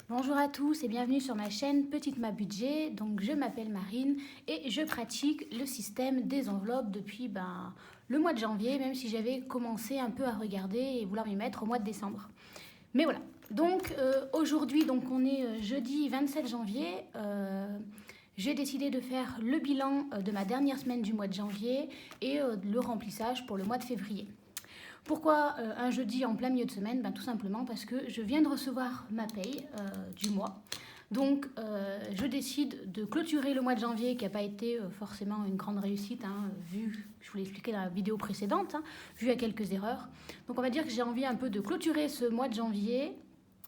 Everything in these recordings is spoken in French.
Bonjour à tous et bienvenue sur ma chaîne Petite Ma Budget. Donc je m'appelle Marine et je pratique le système des enveloppes depuis le mois de janvier, même si j'avais commencé un peu à regarder et vouloir m'y mettre au mois de décembre. Mais voilà. Donc aujourd'hui, on est jeudi 27 janvier. J'ai décidé de faire le bilan de ma dernière semaine du mois de janvier et le remplissage pour le mois de février. Pourquoi un jeudi en plein milieu de semaine? Tout simplement parce que je viens de recevoir ma paye du mois. Donc je décide de clôturer le mois de janvier qui n'a pas été forcément une grande réussite, vu, je vous l'ai expliqué dans la vidéo précédente, vu à quelques erreurs. Donc on va dire que j'ai envie un peu de clôturer ce mois de janvier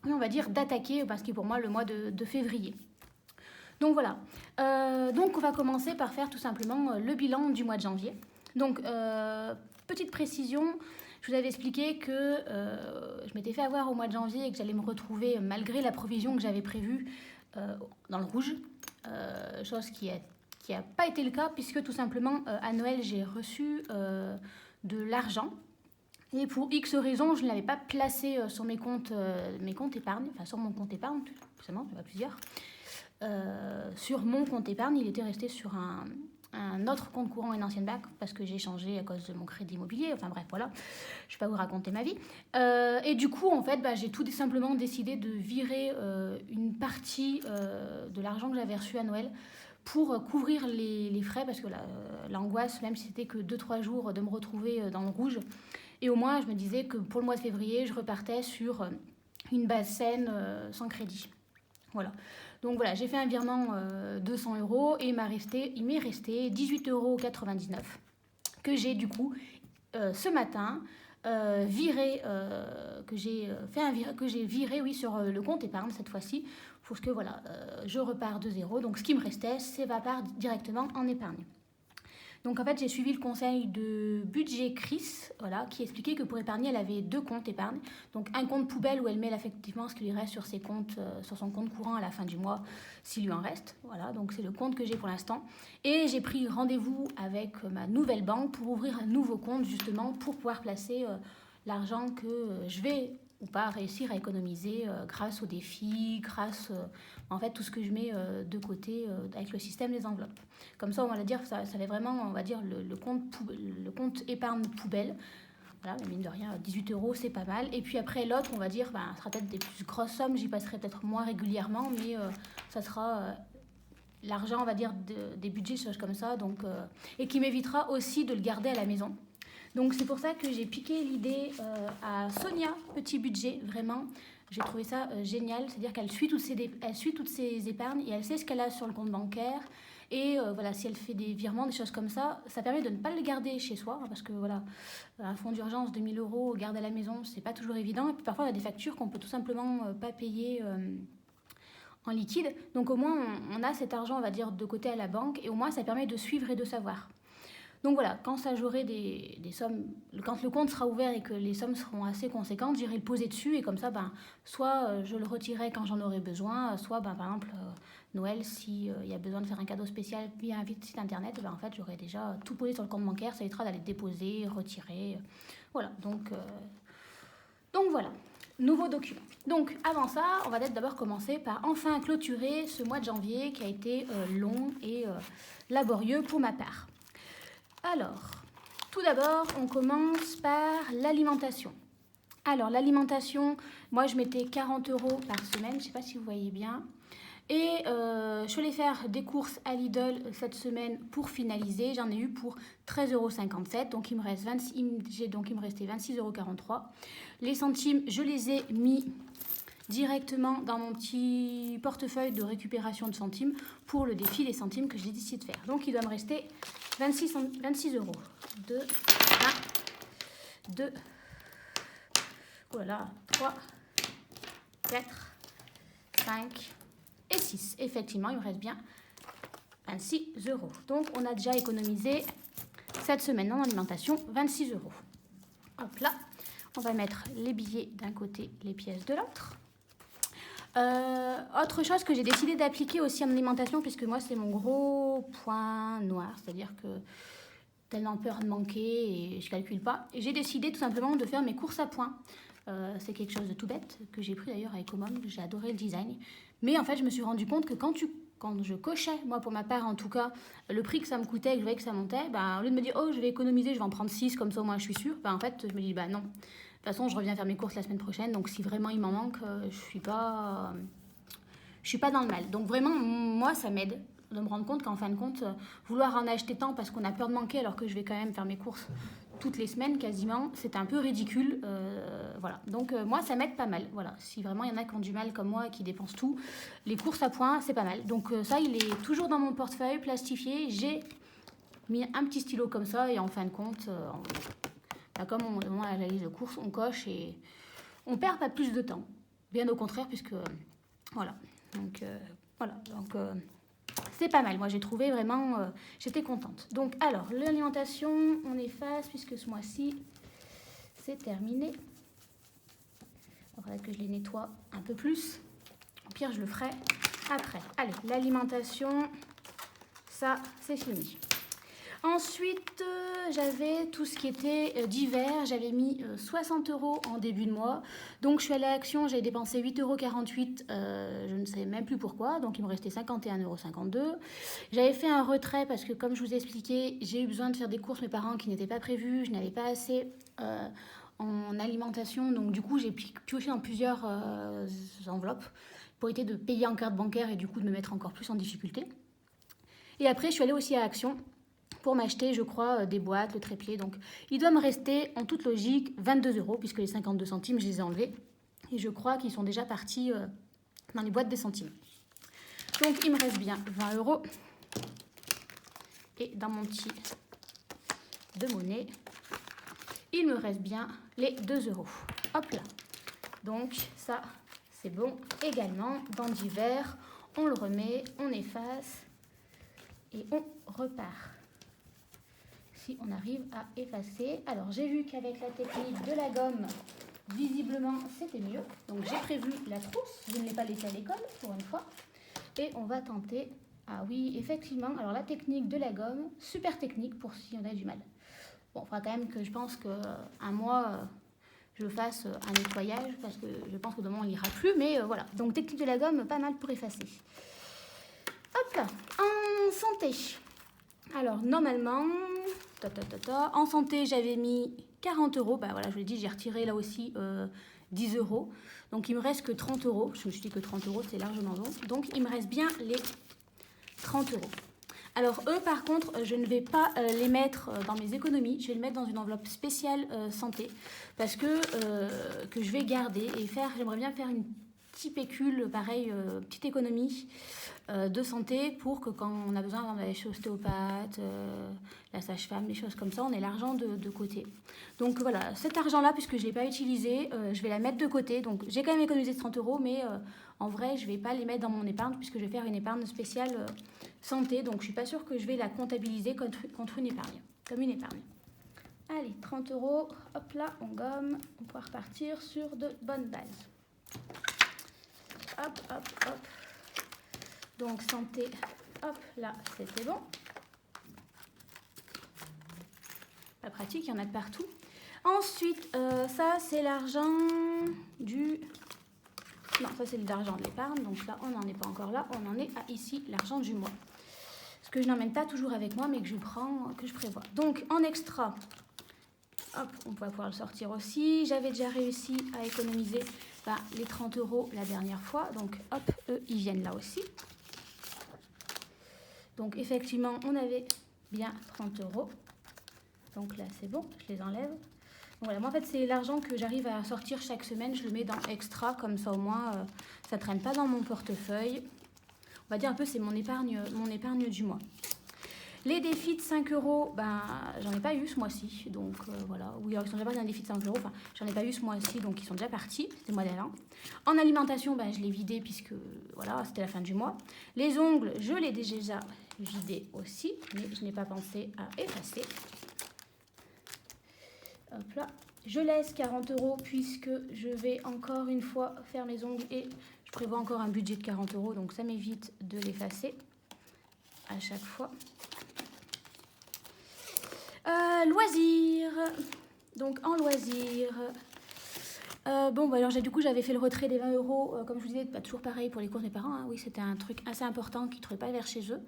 et on va dire d'attaquer ce qui est pour moi le mois de février. Donc voilà, donc on va commencer par faire tout simplement le bilan du mois de janvier. Donc petite précision, je vous avais expliqué que je m'étais fait avoir au mois de janvier et que j'allais me retrouver, malgré la provision que j'avais prévue, dans le rouge. Chose qui n'a pas été le cas puisque tout simplement à Noël j'ai reçu de l'argent. Et pour X raisons, je ne l'avais pas placé sur mes comptes épargne, enfin sur mon compte épargne, tout simplement, il y en a plusieurs. Sur mon compte épargne, il était resté sur un autre compte courant, une ancienne banque, parce que j'ai changé à cause de mon crédit immobilier. Enfin bref, voilà, je ne vais pas vous raconter ma vie. Et du coup, en fait, j'ai tout simplement décidé de virer une partie de l'argent que j'avais reçu à Noël pour couvrir les frais, parce que l'angoisse, même si c'était que 2-3 jours, de me retrouver dans le rouge. Et au moins, je me disais que pour le mois de février, je repartais sur une base saine, sans crédit. Voilà. Donc voilà, j'ai fait un virement 200 € et il m'est resté 18,99 € que j'ai du coup ce matin viré, que j'ai viré oui, sur le compte épargne cette fois-ci, parce que voilà, je repars de zéro. Donc ce qui me restait, s'évapore directement en épargne. Donc en fait, j'ai suivi le conseil de Budget Chris, qui expliquait que pour épargner, elle avait 2 comptes épargne. Donc un compte poubelle où elle met effectivement ce qui lui reste sur ses comptes, sur son compte courant à la fin du mois, s'il lui en reste. Voilà, donc c'est le compte que j'ai pour l'instant. Et j'ai pris rendez-vous avec ma nouvelle banque pour ouvrir un nouveau compte justement pour pouvoir placer l'argent que je vais ou pas réussir à économiser grâce aux défis, grâce en fait tout ce que je mets de côté avec le système des enveloppes. Comme ça, on va dire, ça fait vraiment, on va dire, le compte épargne poubelle. Voilà, mais mine de rien, 18 €, c'est pas mal. Et puis après, l'autre, on va dire, ça sera peut-être des plus grosses sommes, j'y passerai peut-être moins régulièrement, mais ça sera l'argent, on va dire, des budgets, choses comme ça, donc, et qui m'évitera aussi de le garder à la maison. Donc c'est pour ça que j'ai piqué l'idée à Sonia, Petit Budget, vraiment. J'ai trouvé ça génial, c'est-à-dire qu'elle suit toutes ses épargnes et elle sait ce qu'elle a sur le compte bancaire. Et voilà, si elle fait des virements, des choses comme ça, ça permet de ne pas le garder chez soi, parce que voilà, un fonds d'urgence de 1000 € garder à la maison, c'est pas toujours évident. Et puis parfois, on a des factures qu'on peut tout simplement pas payer en liquide. Donc au moins, on a cet argent, on va dire, de côté à la banque, et au moins, ça permet de suivre et de savoir. Donc voilà, quand j'aurai des sommes, quand le compte sera ouvert et que les sommes seront assez conséquentes, j'irai le poser dessus et comme ça, soit je le retirerai quand j'en aurai besoin, soit par exemple Noël, s'il y a besoin de faire un cadeau spécial via un site internet, en fait j'aurai déjà tout posé sur le compte bancaire, ça évitera d'aller déposer, retirer, voilà. Donc voilà, nouveau document. Donc avant ça, on va d'abord commencer par enfin clôturer ce mois de janvier qui a été long et laborieux pour ma part. Alors, tout d'abord, on commence par l'alimentation. Alors, l'alimentation, moi, je mettais 40 € par semaine, je ne sais pas si vous voyez bien. Et je suis allée faire des courses à Lidl cette semaine pour finaliser. J'en ai eu pour 13,57 €, donc il me restait 26,43 €. Les centimes, je les ai mis directement dans mon petit portefeuille de récupération de centimes pour le défi des centimes que j'ai décidé de faire. Donc il doit me rester 26 €. 2, 1, 2, voilà, 3, 4, 5 et 6. Effectivement, il me reste bien 26 €. Donc on a déjà économisé cette semaine en alimentation 26 €. Hop là, on va mettre les billets d'un côté, les pièces de l'autre. Autre chose que j'ai décidé d'appliquer aussi en alimentation, puisque moi c'est mon gros point noir, c'est-à-dire que tellement peur de manquer et je calcule pas. Et j'ai décidé tout simplement de faire mes courses à points. C'est quelque chose de tout bête que j'ai pris d'ailleurs à Ecomom. J'ai adoré le design. Mais en fait, je me suis rendu compte que quand je cochais, moi pour ma part en tout cas, le prix que ça me coûtait et que je voyais que ça montait, bah, au lieu de me dire oh je vais économiser, je vais en prendre 6 comme ça au moins je suis sûre, bah, en fait je me dis bah non. De toute façon je reviens faire mes courses la semaine prochaine, donc si vraiment il m'en manque, je suis pas dans le mal. Donc vraiment moi ça m'aide de me rendre compte qu'en fin de compte, vouloir en acheter tant parce qu'on a peur de manquer alors que je vais quand même faire mes courses toutes les semaines quasiment, c'est un peu ridicule. Voilà. Donc moi, ça m'aide pas mal. Voilà. Si vraiment il y en a qui ont du mal comme moi et qui dépensent tout, les courses à points, c'est pas mal. Donc ça, il est toujours dans mon portefeuille, plastifié. J'ai mis un petit stylo comme ça et en fin de compte, comme on a la liste de courses, on coche et on perd pas plus de temps. Bien au contraire, puisque voilà. Donc voilà. Donc c'est pas mal, moi j'ai trouvé vraiment, j'étais contente. Donc alors, l'alimentation, on efface puisque ce mois-ci, c'est terminé. Il faudrait que je les nettoie un peu plus. Au pire, je le ferai après. Allez, l'alimentation, ça, c'est fini. Ensuite, j'avais tout ce qui était divers. J'avais mis 60 € en début de mois. Donc, je suis allée à Action, j'ai dépensé 8,48 €. Je ne sais même plus pourquoi. Donc, il me restait 51,52 €. J'avais fait un retrait parce que, comme je vous ai expliqué, j'ai eu besoin de faire des courses, mes parents qui n'étaient pas prévus. Je n'avais pas assez en alimentation. Donc, du coup, j'ai pioché dans plusieurs enveloppes pour éviter de payer en carte bancaire et du coup de me mettre encore plus en difficulté. Et après, je suis allée aussi à Action pour m'acheter, je crois, des boîtes, le trépied. Donc, il doit me rester, en toute logique, 22 €, puisque les 52 centimes, je les ai enlevés. Et je crois qu'ils sont déjà partis dans les boîtes des centimes. Donc, il me reste bien 20 €. Et dans mon petit de monnaie, il me reste bien les 2 €. Hop là. Donc, ça, c'est bon. Également, dans divers, on le remet, on efface et on repart. Si on arrive à effacer. Alors, j'ai vu qu'avec la technique de la gomme, visiblement, c'était mieux. Donc, j'ai prévu la trousse. Je ne l'ai pas laissée à l'école, pour une fois. Et on va tenter. Ah oui, effectivement. Alors, la technique de la gomme, super technique pour si on a du mal. Bon, il faudra quand même que je pense qu'un mois, je fasse un nettoyage, parce que je pense que demain, on n'ira plus. Mais voilà. Donc, technique de la gomme, pas mal pour effacer. Hop là. En santé. Alors, normalement, en santé, j'avais mis 40 €. Bah voilà, je vous l'ai dit, j'ai retiré là aussi 10 €. Donc, il me reste que 30 €. Je me suis dit que 30 €, c'est largement bon. Donc, il me reste bien les 30 €. Alors, eux, par contre, je ne vais pas les mettre dans mes économies. Je vais les mettre dans une enveloppe spéciale santé. Parce que je vais garder et faire, j'aimerais bien faire une petite pécule, pareil, petite économie de santé pour que quand on a besoin d'aller chez l'ostéopathe, la sage-femme, des choses comme ça, on ait l'argent de côté. Donc voilà, cet argent-là, puisque je ne l'ai pas utilisé, je vais la mettre de côté. Donc j'ai quand même économisé 30 €, mais en vrai, je ne vais pas les mettre dans mon épargne puisque je vais faire une épargne spéciale santé. Donc je ne suis pas sûre que je vais la comptabiliser contre une épargne, comme une épargne. Allez, 30 €, hop là, on gomme, on pourra repartir sur de bonnes bases. Hop, hop, hop. Donc santé, hop là, c'était bon. Pas pratique, il y en a de partout. Ensuite, ça c'est l'argent du... Non, ça c'est l'argent de l'épargne, donc là on n'en est pas encore là, on en est à ici, l'argent du mois. Ce que je n'emmène pas toujours avec moi, mais que je prends, que je prévois. Donc en extra, hop, on va pouvoir le sortir aussi. J'avais déjà réussi à économiser les 30 € la dernière fois, donc hop, eux ils viennent là aussi. Donc effectivement, on avait bien 30 €. Donc là, c'est bon, je les enlève. Donc voilà, moi en fait, c'est l'argent que j'arrive à sortir chaque semaine. Je le mets dans extra, comme ça au moins, ça ne traîne pas dans mon portefeuille. On va dire un peu, c'est mon épargne du mois. Les défis de 5 €, j'en ai pas eu ce mois-ci. Donc voilà, oui, alors ils sont déjà partis d'un défi de 5 €. Enfin, j'en ai pas eu ce mois-ci, donc ils sont déjà partis. C'était le mois d'avant. En alimentation, je l'ai vidé puisque voilà, c'était la fin du mois. Les ongles, je l'ai déjà vidé aussi, mais je n'ai pas pensé à effacer. Hop là. Je laisse 40 € puisque je vais encore une fois faire mes ongles et je prévois encore un budget de 40 €, donc ça m'évite de l'effacer à chaque fois. Loisirs. Donc en loisirs, Bon, bah alors du coup, j'avais fait le retrait des 20 euros, comme je vous disais, pas toujours pareil pour les courses de mes parents. Hein. Oui, c'était un truc assez important qu'ils ne trouvaient pas vers chez eux.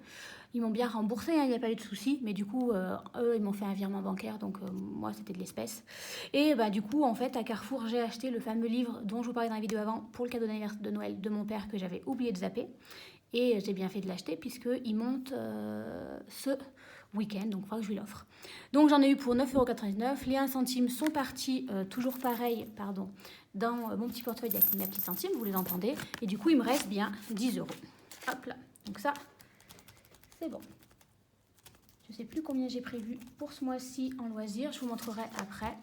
Ils m'ont bien remboursé, hein, il n'y a pas eu de souci, mais du coup, eux, ils m'ont fait un virement bancaire, donc moi, c'était de l'espèce. Et bah, du coup, en fait, à Carrefour, j'ai acheté le fameux livre dont je vous parlais dans la vidéo avant pour le cadeau d'anniversaire de Noël de mon père que j'avais oublié de zapper. Et j'ai bien fait de l'acheter puisqu'il monte ce week-end, donc il faudra que je lui l'offre. Donc j'en ai eu pour 9,99 €. Les 1 centime sont partis, toujours pareil, pardon, dans mon petit portefeuille avec mes petits centimes, vous les entendez. Et du coup, il me reste bien 10 €. Hop là, donc ça, c'est bon. Je ne sais plus combien j'ai prévu pour ce mois-ci en loisirs, je vous montrerai après.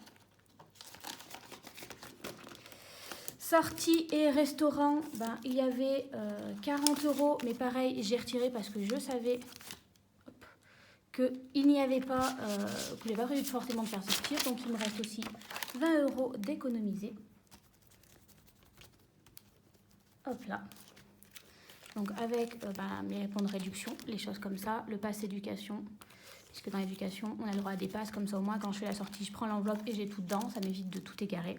Sortie et restaurant, ben, il y avait 40 €, mais pareil, j'ai retiré parce que je savais qu'il n'y avait pas, que je n'avais pas prévu forcément de faire sortir, donc il me reste aussi 20 € d'économiser. Hop là. Donc avec mes points de réduction, les choses comme ça, le pass éducation, puisque dans l'éducation, on a le droit à des passes, comme ça au moins quand je fais la sortie, je prends l'enveloppe et j'ai tout dedans, ça m'évite de tout égarer.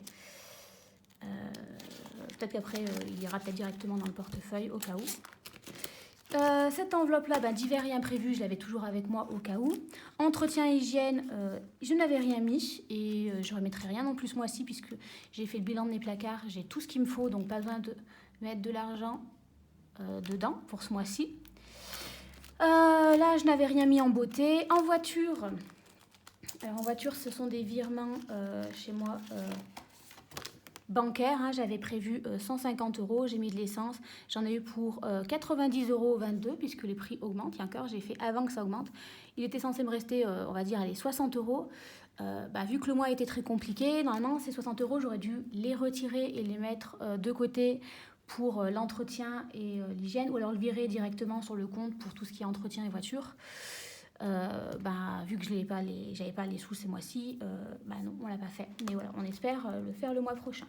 Peut-être qu'après, il ira peut-être directement dans le portefeuille, au cas où. Cette enveloppe-là, divers et imprévus, je l'avais toujours avec moi au cas où. Entretien et hygiène, je n'avais rien mis et je ne remettrai rien non plus ce mois-ci puisque j'ai fait le bilan de mes placards, j'ai tout ce qu'il me faut, donc pas besoin de mettre de l'argent dedans pour ce mois-ci. Là, je n'avais rien mis en beauté. En voiture, alors en voiture, ce sont des virements chez moi bancaires. Hein, j'avais prévu 150 €, j'ai mis de l'essence. J'en ai eu pour 90,22 € puisque les prix augmentent. Il y a encore, j'ai fait avant que ça augmente. Il était censé me rester, on va dire, allez, 60 €. Vu que le mois était très compliqué, normalement, ces 60 €, j'aurais dû les retirer et les mettre de côté pour l'entretien et l'hygiène, ou alors le virer directement sur le compte pour tout ce qui est entretien et voiture. Vu que je n'avais pas les sous ces mois-ci, non, on l'a pas fait. Mais voilà, on espère le faire le mois prochain.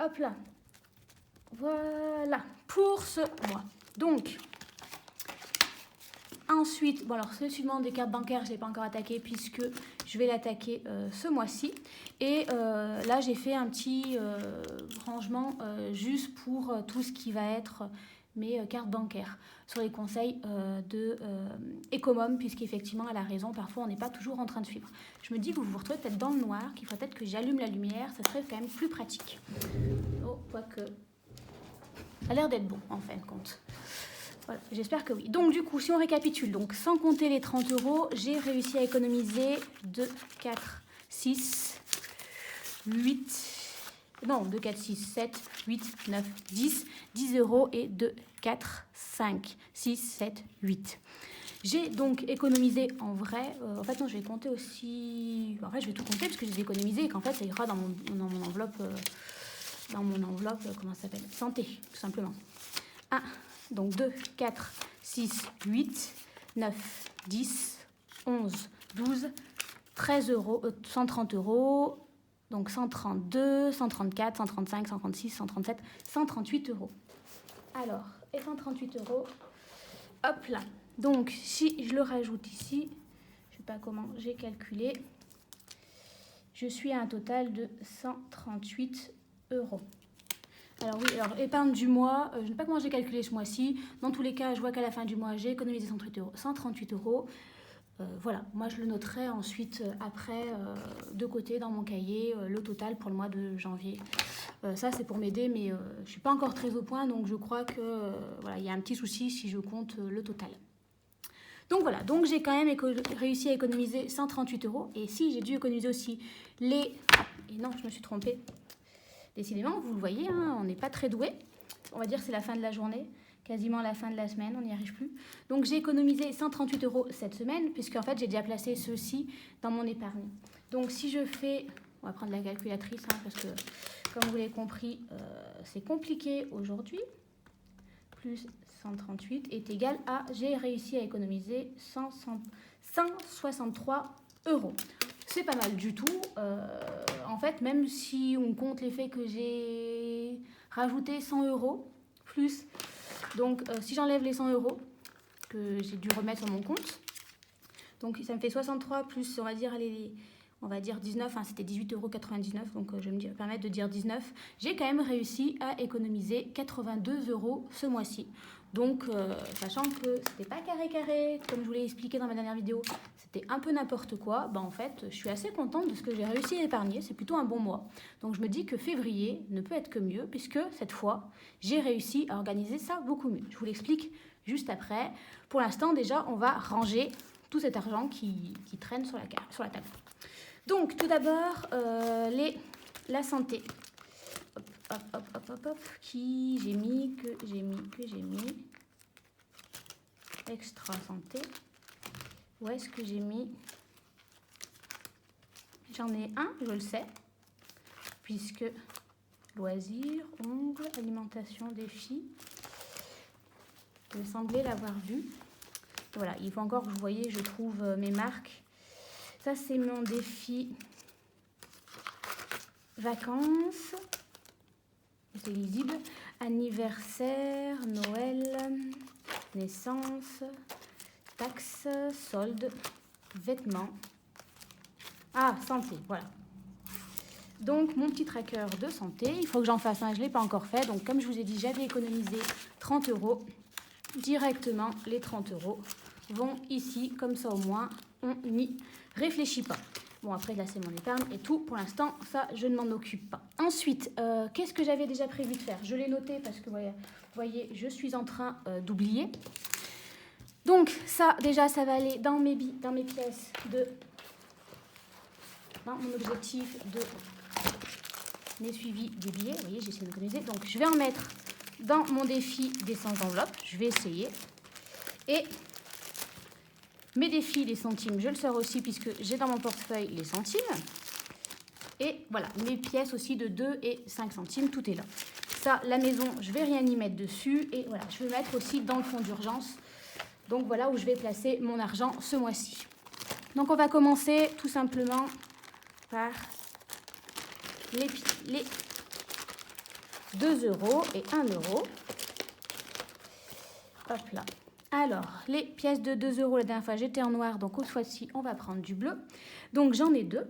Hop là. Voilà, pour ce mois. Donc, ensuite, bon alors ce suivant des cartes bancaires, je ne l'ai pas encore attaqué puisque je vais l'attaquer ce mois-ci. Et là, j'ai fait un petit rangement juste pour tout ce qui va être mes cartes bancaires sur les conseils de Ecomom, puisqu'effectivement, elle a raison, parfois on n'est pas toujours en train de suivre. Je me dis que vous vous retrouvez peut-être dans le noir, qu'il faut peut-être que j'allume la lumière, ça serait quand même plus pratique. Oh, quoique, ça a l'air d'être bon en fin de compte. Voilà, j'espère que oui. Donc du coup, si on récapitule, donc sans compter les 30 €, j'ai réussi à économiser 2, 4, 6, 8... Non, 2, 4, 6, 7, 8, 9, 10 € et 2, 4, 5, 6, 7, 8. J'ai donc économisé en vrai, en fait non, je vais compter aussi, en fait je vais tout compter parce que j'ai économisé et qu'en fait ça ira dans mon enveloppe, comment ça s'appelle, santé, tout simplement. 1, donc 2, 4, 6, 8, 9, 10, 11, 12, 13 €, 130 €, donc 132, 134, 135, 136, 137, 138 €. Alors, et 138 €, hop là. Donc, si je le rajoute ici, je ne sais pas comment j'ai calculé, je suis à un total de 138 €. Alors oui, alors épargne du mois, je ne sais pas comment j'ai calculé ce mois-ci. Dans tous les cas, je vois qu'à la fin du mois, j'ai économisé 138 €. Voilà, moi je le noterai ensuite après de côté dans mon cahier, le total pour le mois de janvier. Ça c'est pour m'aider, mais je ne suis pas encore très au point, donc je crois que voilà, il y a un petit souci si je compte le total. Donc voilà, donc j'ai quand même réussi à économiser 138 €. Et si j'ai dû économiser aussi les... Et non, je me suis trompée. Décidément, vous le voyez, hein, on n'est pas très doué. On va dire que c'est la fin de la journée, quasiment la fin de la semaine, on n'y arrive plus. Donc j'ai économisé 138 € cette semaine, puisque en fait j'ai déjà placé ceci dans mon épargne. Donc si je fais, on va prendre la calculatrice, hein, parce que comme vous l'avez compris, c'est compliqué aujourd'hui. Plus 138 est égal à, j'ai réussi à économiser 163 €. C'est pas mal du tout. En fait, même si on compte les faits que j'ai rajouté 100 € plus, donc si j'enlève les 100 € que j'ai dû remettre sur mon compte, donc ça me fait 63 plus, on va dire, on va dire 19, hein, c'était 18,99 €, donc je vais me permettre de dire 19. J'ai quand même réussi à économiser 82 € ce mois-ci. Donc, sachant que c'était pas carré, comme je vous l'ai expliqué dans ma dernière vidéo, c'était un peu n'importe quoi, en fait, je suis assez contente de ce que j'ai réussi à épargner, c'est plutôt un bon mois. Donc, je me dis que février ne peut être que mieux, puisque cette fois, j'ai réussi à organiser ça beaucoup mieux. Je vous l'explique juste après. Pour l'instant, déjà, on va ranger tout cet argent qui traîne sur la table. Donc, tout d'abord, la santé. Hop, qui j'ai mis, que j'ai mis. Extra santé. Où est-ce que j'ai mis? J'en ai un, je le sais, puisque loisirs, ongles, alimentation, défi. Je me semblais l'avoir vu. Voilà, il faut encore que vous voyez, je trouve mes marques. Ça, c'est mon défi vacances. C'est lisible. Anniversaire, Noël, naissance, taxes, soldes, vêtements. Ah, santé, voilà. Donc, mon petit tracker de santé, il faut que j'en fasse un, je ne l'ai pas encore fait. Donc, comme je vous ai dit, j'avais économisé 30 €. Directement, les 30 € vont ici, comme ça au moins, on n'y réfléchit pas. Bon, après, là, c'est mon épargne et tout. Pour l'instant, ça, je ne m'en occupe pas. Ensuite, qu'est-ce que j'avais déjà prévu de faire? Je l'ai noté parce que, vous voyez, je suis en train d'oublier. Donc, ça, déjà, ça va aller dans mes pièces dans mon objectif de mes suivis des billets. Vous voyez, j'essaie de m'organiser. Donc, je vais en mettre dans mon défi des 100 enveloppes. Je vais essayer. Et mes défis, les centimes, je le sors aussi puisque j'ai dans mon portefeuille les centimes. Et voilà, mes pièces aussi de 2 et 5 centimes, tout est là. Ça, la maison, je vais rien y mettre dessus. Et voilà, je vais mettre aussi dans le fonds d'urgence. Donc voilà où je vais placer mon argent ce mois-ci. Donc on va commencer tout simplement par les 2 € et 1 €. Hop là. Alors, les pièces de 2 €, la dernière fois, j'étais en noir, donc cette fois-ci, on va prendre du bleu. Donc, j'en ai 2.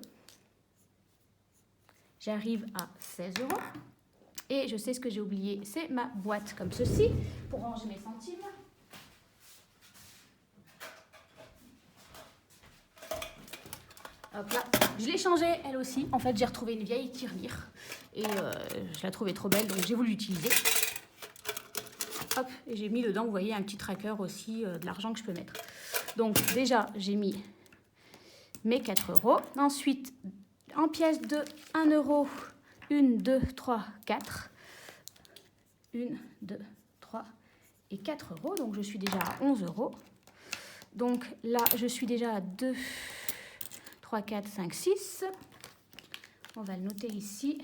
J'arrive à 16 €. Et je sais ce que j'ai oublié, c'est ma boîte comme ceci, pour ranger mes centimes. Hop là. Je l'ai changée, elle aussi. En fait, j'ai retrouvé une vieille tirelire. Et je la trouvais trop belle, donc j'ai voulu l'utiliser. Hop, et j'ai mis dedans, vous voyez, un petit tracker aussi de l'argent que je peux mettre. Donc déjà, j'ai mis mes 4 €. Ensuite, en pièces de 1 €, 1, 2, 3, 4. 1, 2, 3 et 4 €. Donc je suis déjà à 11 €. Donc là, je suis déjà à 2, 3, 4, 5, 6. On va le noter ici.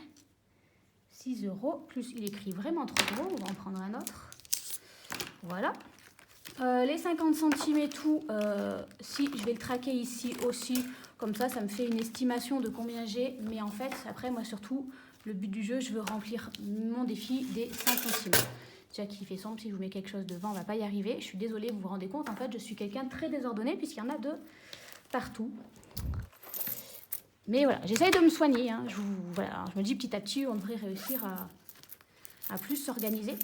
6 €. Plus, il écrit vraiment trop gros. On va en prendre un autre. Voilà. Les 50 centimes et tout, si je vais le traquer ici aussi, comme ça me fait une estimation de combien j'ai. Mais en fait, après, moi surtout, le but du jeu, je veux remplir mon défi des 5 centimes. Déjà qu'il fait sombre, si je vous mets quelque chose devant, on va pas y arriver. Je suis désolée, vous vous rendez compte, en fait, je suis quelqu'un de très désordonné puisqu'il y en a de partout. Mais voilà, j'essaye de me soigner. Hein. Voilà, je me dis petit à petit, on devrait réussir à plus s'organiser.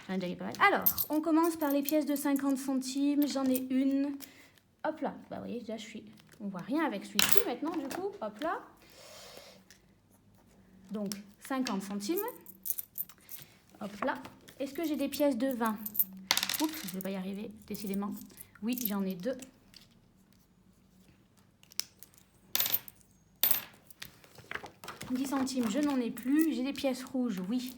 J'en ai déjà mis pas mal. Alors, on commence par les pièces de 50 centimes. J'en ai une. Hop là. Bah, vous voyez, déjà, on voit rien avec celui-ci maintenant, du coup. Hop là. Donc, 50 centimes. Hop là. Est-ce que j'ai des pièces de 20? Oups, je ne vais pas y arriver, décidément. Oui, j'en ai 2. « 10 centimes, je n'en ai plus. J'ai des pièces rouges, oui.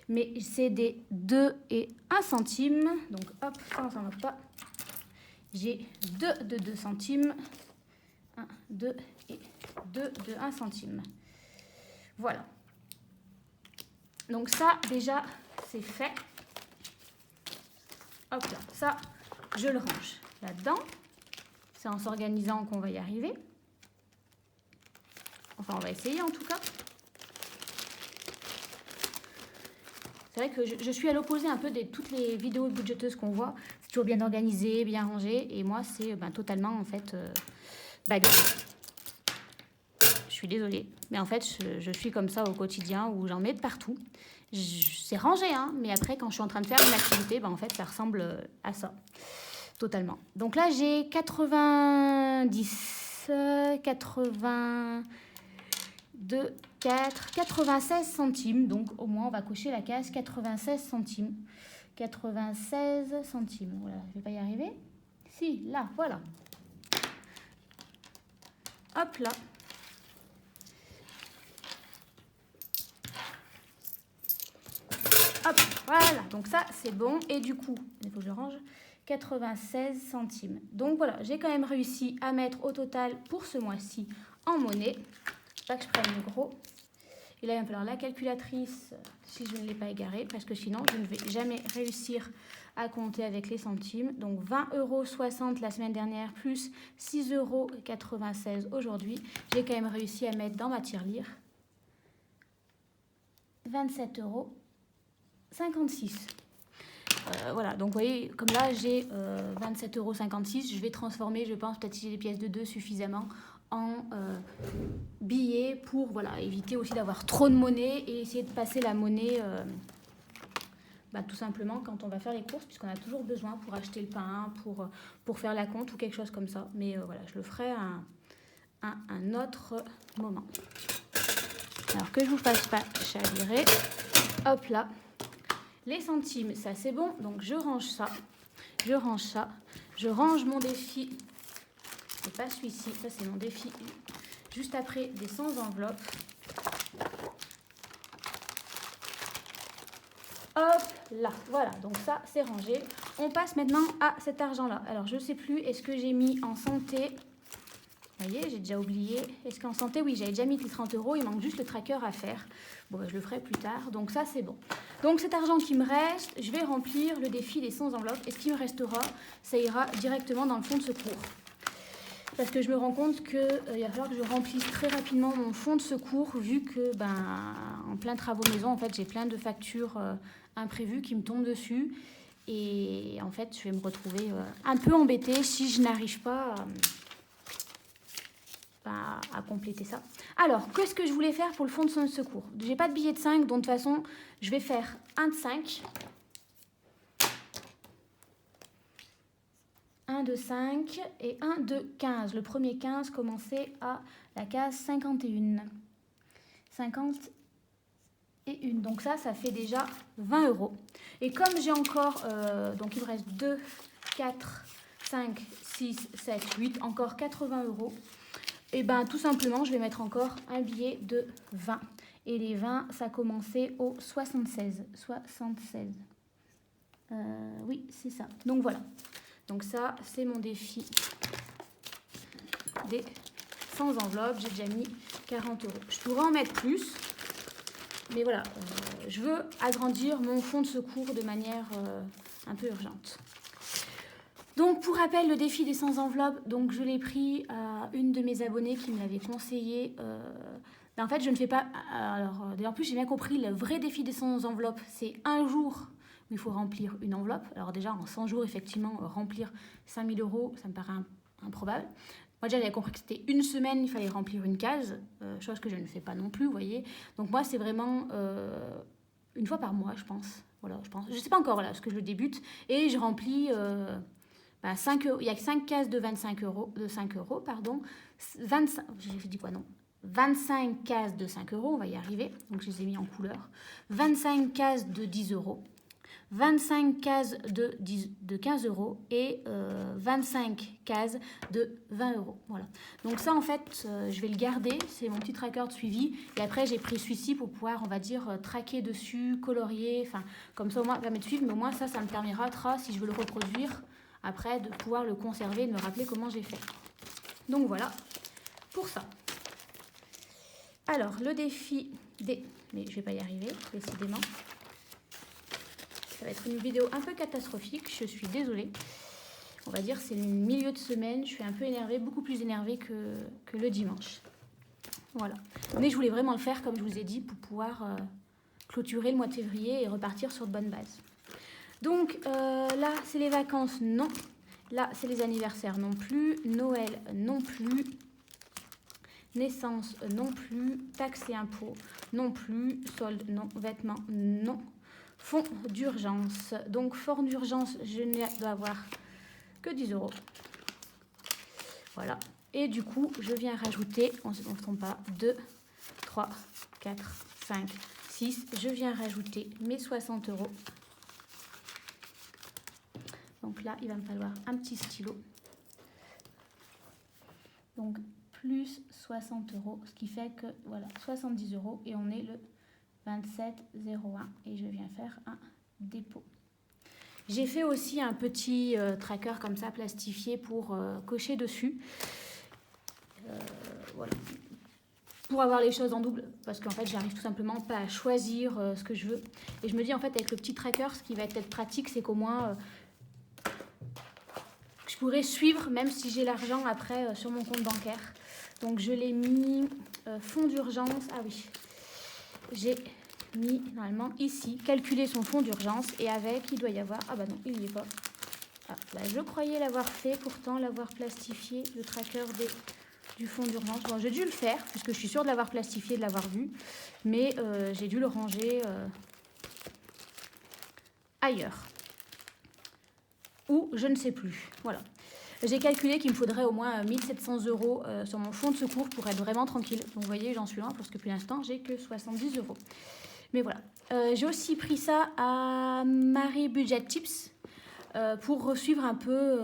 Mais c'est des 2 et 1 centime. Donc, hop, ça, on s'en va pas. J'ai 2 de 2 centimes. 1, 2 et 2 de 1 centime. Voilà. Donc ça, déjà, c'est fait. Hop là, ça, je le range là-dedans. C'est en s'organisant qu'on va y arriver. Enfin, on va essayer en tout cas. C'est vrai que je suis à l'opposé un peu de toutes les vidéos budgéteuses qu'on voit. C'est toujours bien organisé, bien rangé. Et moi, c'est totalement, en fait, bagarre. suis désolée, mais en fait, je suis comme ça au quotidien où j'en mets de partout. C'est rangé, hein, mais après, quand je suis en train de faire une activité, ben, en fait, ça ressemble à ça, totalement. Donc là, j'ai 90, 82, 4, 96 centimes. Donc au moins, on va cocher la case 96 centimes. 96 centimes. Voilà, je vais pas y arriver. Si, là, voilà. Hop là. Hop, voilà. Donc ça, c'est bon. Et du coup, il faut que je range. 96 centimes. Donc voilà, j'ai quand même réussi à mettre au total pour ce mois-ci en monnaie. Pas que je prenne le gros. Et là, il va me falloir la calculatrice si je ne l'ai pas égarée, parce que sinon, je ne vais jamais réussir à compter avec les centimes. Donc 20,60 € la semaine dernière, plus 6,96 € aujourd'hui. J'ai quand même réussi à mettre dans ma tirelire 27,56 €. Voilà, donc vous voyez, comme là, j'ai 27,56 €. Je vais transformer, je pense, peut-être si j'ai des pièces de 2 suffisamment, en billets pour voilà, éviter aussi d'avoir trop de monnaie et essayer de passer la monnaie tout simplement quand on va faire les courses, puisqu'on a toujours besoin pour acheter le pain, pour faire la compte ou quelque chose comme ça. Mais voilà, je le ferai à un autre moment. Alors que je vous fasse pas chavirer, hop là, les centimes, ça c'est bon, donc je range ça, je range mon défi. C'est pas celui-ci, ça c'est mon défi juste après des 100 enveloppes. Hop là, voilà, donc ça c'est rangé. On passe maintenant à cet argent-là. Alors je sais plus, est-ce que j'ai mis en santé? Vous voyez, j'ai déjà oublié. Est-ce qu'en santé, oui, j'avais déjà mis les 30 €, il manque juste le tracker à faire. Bon, je le ferai plus tard, donc ça c'est bon. Donc cet argent qui me reste, je vais remplir le défi des 100 enveloppes. Et ce qui me restera, ça ira directement dans le fonds de secours. Parce que je me rends compte qu'il va falloir que je remplisse très rapidement mon fonds de secours, vu que en plein travaux maison, en fait, j'ai plein de factures imprévues qui me tombent dessus. Et en fait, je vais me retrouver un peu embêtée si je n'arrive pas à compléter ça. Alors, qu'est-ce que je voulais faire pour le fonds de secours? J'ai pas de billet de 5, donc de toute façon, je vais faire un de 5. Un de 5 et un de 15. Le premier 15 commençait à la case 51. 51. Donc ça fait déjà 20 €. Et comme j'ai encore, donc il me reste 2, 4, 5, 6, 7, 8, encore 80 €. Et tout simplement, je vais mettre encore un billet de 20. Et les 20, ça commençait au 76. 76. Oui, c'est ça. Donc voilà. Donc ça, c'est mon défi des 100 enveloppes. J'ai déjà mis 40 €. Je pourrais en mettre plus. Mais voilà, je veux agrandir mon fonds de secours de manière un peu urgente. Donc pour rappel, le défi des 100 enveloppes, donc je l'ai pris à une de mes abonnées qui me l'avait conseillé. En fait, je ne fais pas... Alors, en plus, j'ai bien compris, le vrai défi des 100 enveloppes, c'est un jour où il faut remplir une enveloppe. Alors déjà, en 100 jours, effectivement, remplir 5000 €, ça me paraît improbable. Moi, déjà, j'avais compris que c'était une semaine, il fallait remplir une case, chose que je ne fais pas non plus, vous voyez. Donc moi, c'est vraiment une fois par mois, je pense. Voilà, je pense. Je ne sais pas encore, voilà, parce que je le débute. Et je remplis... 5 €, il y a 5 cases de 25 €, de 5 €, pardon. 25, j'ai dit quoi, non 25 cases de 5 €, on va y arriver. Donc je les ai mis en couleur. 25 cases de 10 €. 25 cases de 15 € et 25 cases de 20 €. Voilà. Donc ça, en fait, je vais le garder. C'est mon petit tracker de suivi. Et après, j'ai pris celui-ci pour pouvoir, on va dire, traquer dessus, colorier. Enfin, comme ça, au moins, ça permet de suivre. Mais au moins, ça me permettra, si je veux le reproduire, après, de pouvoir le conserver, de me rappeler comment j'ai fait. Donc voilà, pour ça. Alors, le défi des... Mais je ne vais pas y arriver, décidément. Ça va être une vidéo un peu catastrophique, je suis désolée. On va dire c'est le milieu de semaine, je suis un peu énervée, beaucoup plus énervée que le dimanche. Voilà. Mais je voulais vraiment le faire, comme je vous ai dit, pour pouvoir clôturer le mois de février et repartir sur de bonnes bases. Donc là, c'est les vacances, non. Là, c'est les anniversaires, non plus. Noël, non plus. naissance non plus, taxes et impôts non plus, solde non, vêtements non, fonds d'urgence. Donc fonds d'urgence, je ne dois avoir que 10 euros. Voilà. Et du coup, je viens rajouter, on ne se trompe pas, 2, 3, 4, 5, 6. Je viens rajouter mes 60 euros. Donc là, il va me falloir un petit stylo. Donc plus 60 euros, ce qui fait que voilà, 70 euros et on est le 27,01 et je viens faire un dépôt. J'ai fait aussi un petit tracker comme ça plastifié pour cocher dessus. Voilà. Pour avoir les choses en double, parce qu'en fait j'arrive tout simplement pas à choisir ce que je veux. Et je me dis en fait avec le petit tracker, ce qui va être pratique, c'est qu'au moins je pourrais suivre même si j'ai l'argent après sur mon compte bancaire. Donc je l'ai mis fonds d'urgence. Ah oui, j'ai mis normalement ici, calculer son fonds d'urgence et avec il doit y avoir, ah bah non il n'y est pas. Ah, bah, je croyais l'avoir fait, pourtant l'avoir plastifié, le tracker du fonds d'urgence. Bon, j'ai dû le faire puisque je suis sûre de l'avoir plastifié, de l'avoir vu, mais j'ai dû le ranger ailleurs. Ou je ne sais plus. Voilà. J'ai calculé qu'il me faudrait au moins 1700 euros sur mon fonds de secours pour être vraiment tranquille. Donc vous voyez, j'en suis loin parce que pour l'instant, j'ai que 70 euros. Mais voilà. J'ai aussi pris ça à Marie Budget Tips pour suivre un peu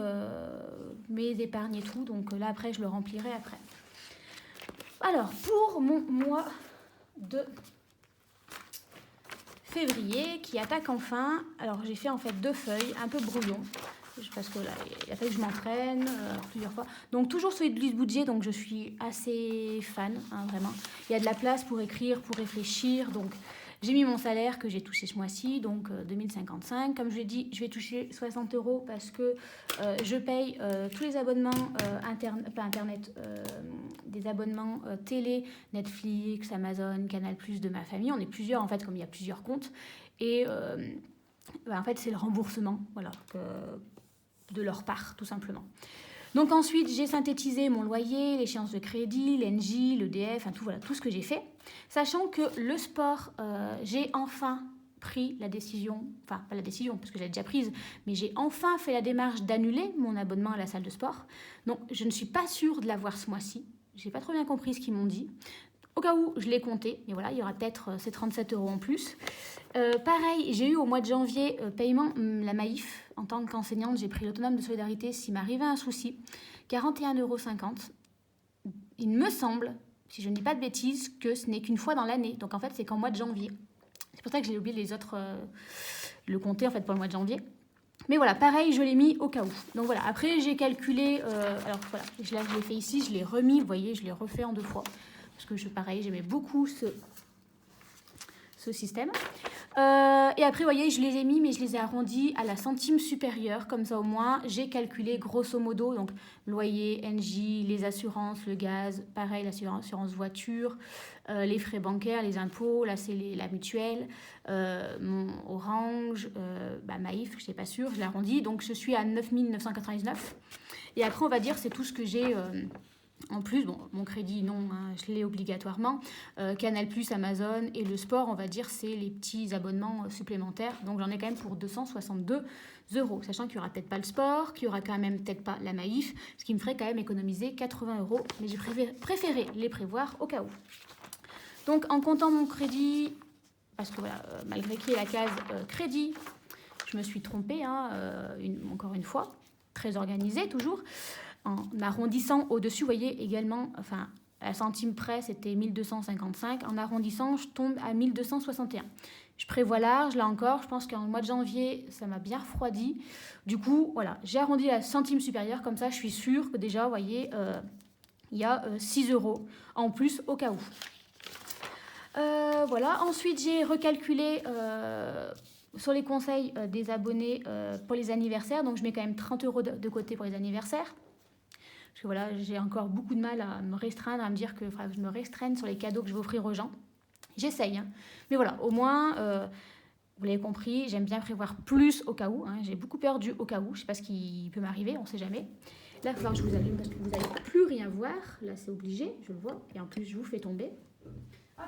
mes épargnes et tout. Donc là, après, je le remplirai après. Alors, pour mon mois de février qui attaque enfin, alors j'ai fait en fait 2 feuilles, un peu brouillon. Parce que là, il a fallu que je m'entraîne plusieurs fois. Donc toujours sur Lise Boudget, donc je suis assez fan, hein, vraiment. Il y a de la place pour écrire, pour réfléchir. Donc j'ai mis mon salaire que j'ai touché ce mois-ci, donc 2055. Comme je l'ai dit, je vais toucher 60 euros parce que je paye tous les abonnements des abonnements télé, Netflix, Amazon, Canal+, de ma famille. On est plusieurs en fait, comme il y a plusieurs comptes. Et en fait, c'est le remboursement, voilà, de leur part, tout simplement. Donc ensuite, j'ai synthétisé mon loyer, l'échéance de crédit, l'Engie, l'EDF, enfin, voilà, tout ce que j'ai fait. Sachant que le sport, j'ai enfin pris la décision, enfin pas la décision parce que j'ai déjà prise, mais j'ai enfin fait la démarche d'annuler mon abonnement à la salle de sport. Donc je ne suis pas sûre de l'avoir ce mois-ci. J'ai pas trop bien compris ce qu'ils m'ont dit. Au cas où, je l'ai compté, mais voilà, il y aura peut-être ces 37 euros en plus. Pareil, j'ai eu au mois de janvier paiement la Maïf. En tant qu'enseignante, j'ai pris l'autonome de solidarité s'il m'arrivait un souci. 41,50 euros. Il me semble, si je ne dis pas de bêtises, que ce n'est qu'une fois dans l'année. Donc en fait, c'est qu'en mois de janvier. C'est pour ça que j'ai oublié les autres, le compter en fait pour le mois de janvier. Mais voilà, pareil, je l'ai mis au cas où. Donc voilà, après j'ai calculé, alors voilà, je l'ai fait ici, je l'ai remis, vous voyez, je l'ai refait en 2 fois. Parce que pareil, j'aimais beaucoup ce système. Et après, vous voyez, je les ai mis, mais je les ai arrondis à la centime supérieure. Comme ça, au moins, j'ai calculé grosso modo. Donc, loyer, Engie, les assurances, le gaz, pareil, l'assurance voiture, les frais bancaires, les impôts. Là, c'est la mutuelle, mon Orange, Maïf, je ne suis pas sûre, je l'ai arrondi. Donc, je suis à 9 999. Et après, on va dire, c'est tout ce que j'ai... En plus, bon, mon crédit, non, hein, je l'ai obligatoirement. Canal+, Amazon et le sport, on va dire, c'est les petits abonnements supplémentaires. Donc, j'en ai quand même pour 262 euros. Sachant qu'il n'y aura peut-être pas le sport, qu'il n'y aura quand même peut-être pas la Maïf, ce qui me ferait quand même économiser 80 euros. Mais j'ai préféré les prévoir au cas où. Donc, en comptant mon crédit, parce que voilà, malgré qu'il y ait la case crédit, je me suis trompée, hein, encore une fois, très organisée toujours. En arrondissant au-dessus, vous voyez également, enfin, à centime près, c'était 1255. En arrondissant, je tombe à 1261. Je prévois large, là encore, je pense qu'en mois de janvier, ça m'a bien refroidi. Du coup, voilà, j'ai arrondi à centime supérieur, comme ça, je suis sûre que déjà, vous voyez, il y a 6 euros en plus au cas où. Voilà, ensuite, j'ai recalculé... sur les conseils des abonnés pour les anniversaires, donc je mets quand même 30 euros de côté pour les anniversaires. Parce que voilà, j'ai encore beaucoup de mal à me restreindre, à me dire que je me restreigne sur les cadeaux que je vais offrir aux gens. J'essaye, hein. Mais voilà, au moins, Vous l'avez compris, j'aime bien prévoir plus au cas où. Hein. J'ai beaucoup peur du au cas où. Je ne sais pas ce qui peut m'arriver, on ne sait jamais. Là, il va falloir que je vous allume parce que vous n'allez plus rien voir. Là, c'est obligé, je le vois. Et en plus, je vous fais tomber. Hop.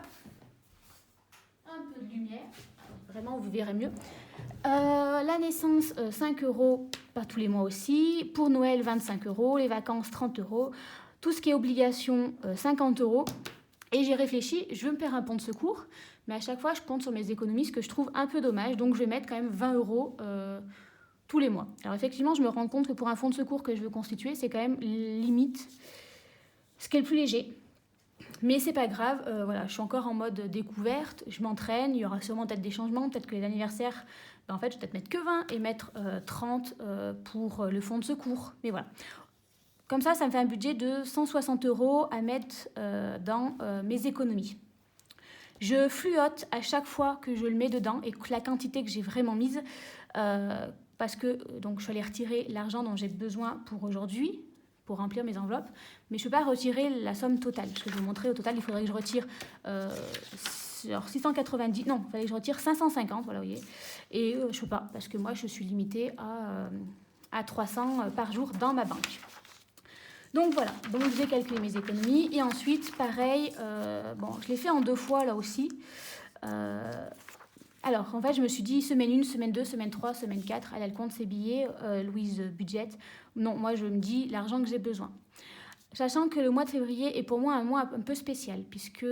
Un peu de lumière. Vraiment, vous verrez mieux. La naissance, 5 euros, pas tous les mois aussi. Pour Noël, 25 euros. Les vacances, 30 euros. Tout ce qui est obligation, 50 euros. Et j'ai réfléchi, je veux me faire un pont de secours, mais à chaque fois, je compte sur mes économies, ce que je trouve un peu dommage. Donc, je vais mettre quand même 20 euros tous les mois. Alors, effectivement, je me rends compte que pour un fonds de secours que je veux constituer, c'est quand même limite ce qui est le plus léger. Mais c'est pas grave, voilà, je suis encore en mode découverte, je m'entraîne, il y aura sûrement peut-être des changements, peut-être que les anniversaires, en fait, je vais peut-être mettre que 20 et mettre 30 pour le fonds de secours. Mais voilà. Comme ça me fait un budget de 160 euros à mettre dans mes économies. Je fluote à chaque fois que je le mets dedans et la quantité que j'ai vraiment mise parce que donc, je suis allée retirer l'argent dont j'ai besoin pour aujourd'hui pour remplir mes enveloppes, mais je ne peux pas retirer la somme totale. Ce que je vais vous montrer au total, il faudrait que je retire 690, non, il fallait que je retire 550, voilà, vous voyez. Et je ne peux pas parce que moi, je suis limitée à 300 par jour dans ma banque. Donc voilà, donc j'ai calculé mes économies et ensuite pareil, je l'ai fait en 2 fois là aussi. Alors en fait je me suis dit semaine 1, semaine 2, semaine 3, semaine 4, elle compte ses billets, Louise budget. Non, moi je me dis l'argent que j'ai besoin. Sachant que le mois de février est pour moi un mois un peu spécial puisque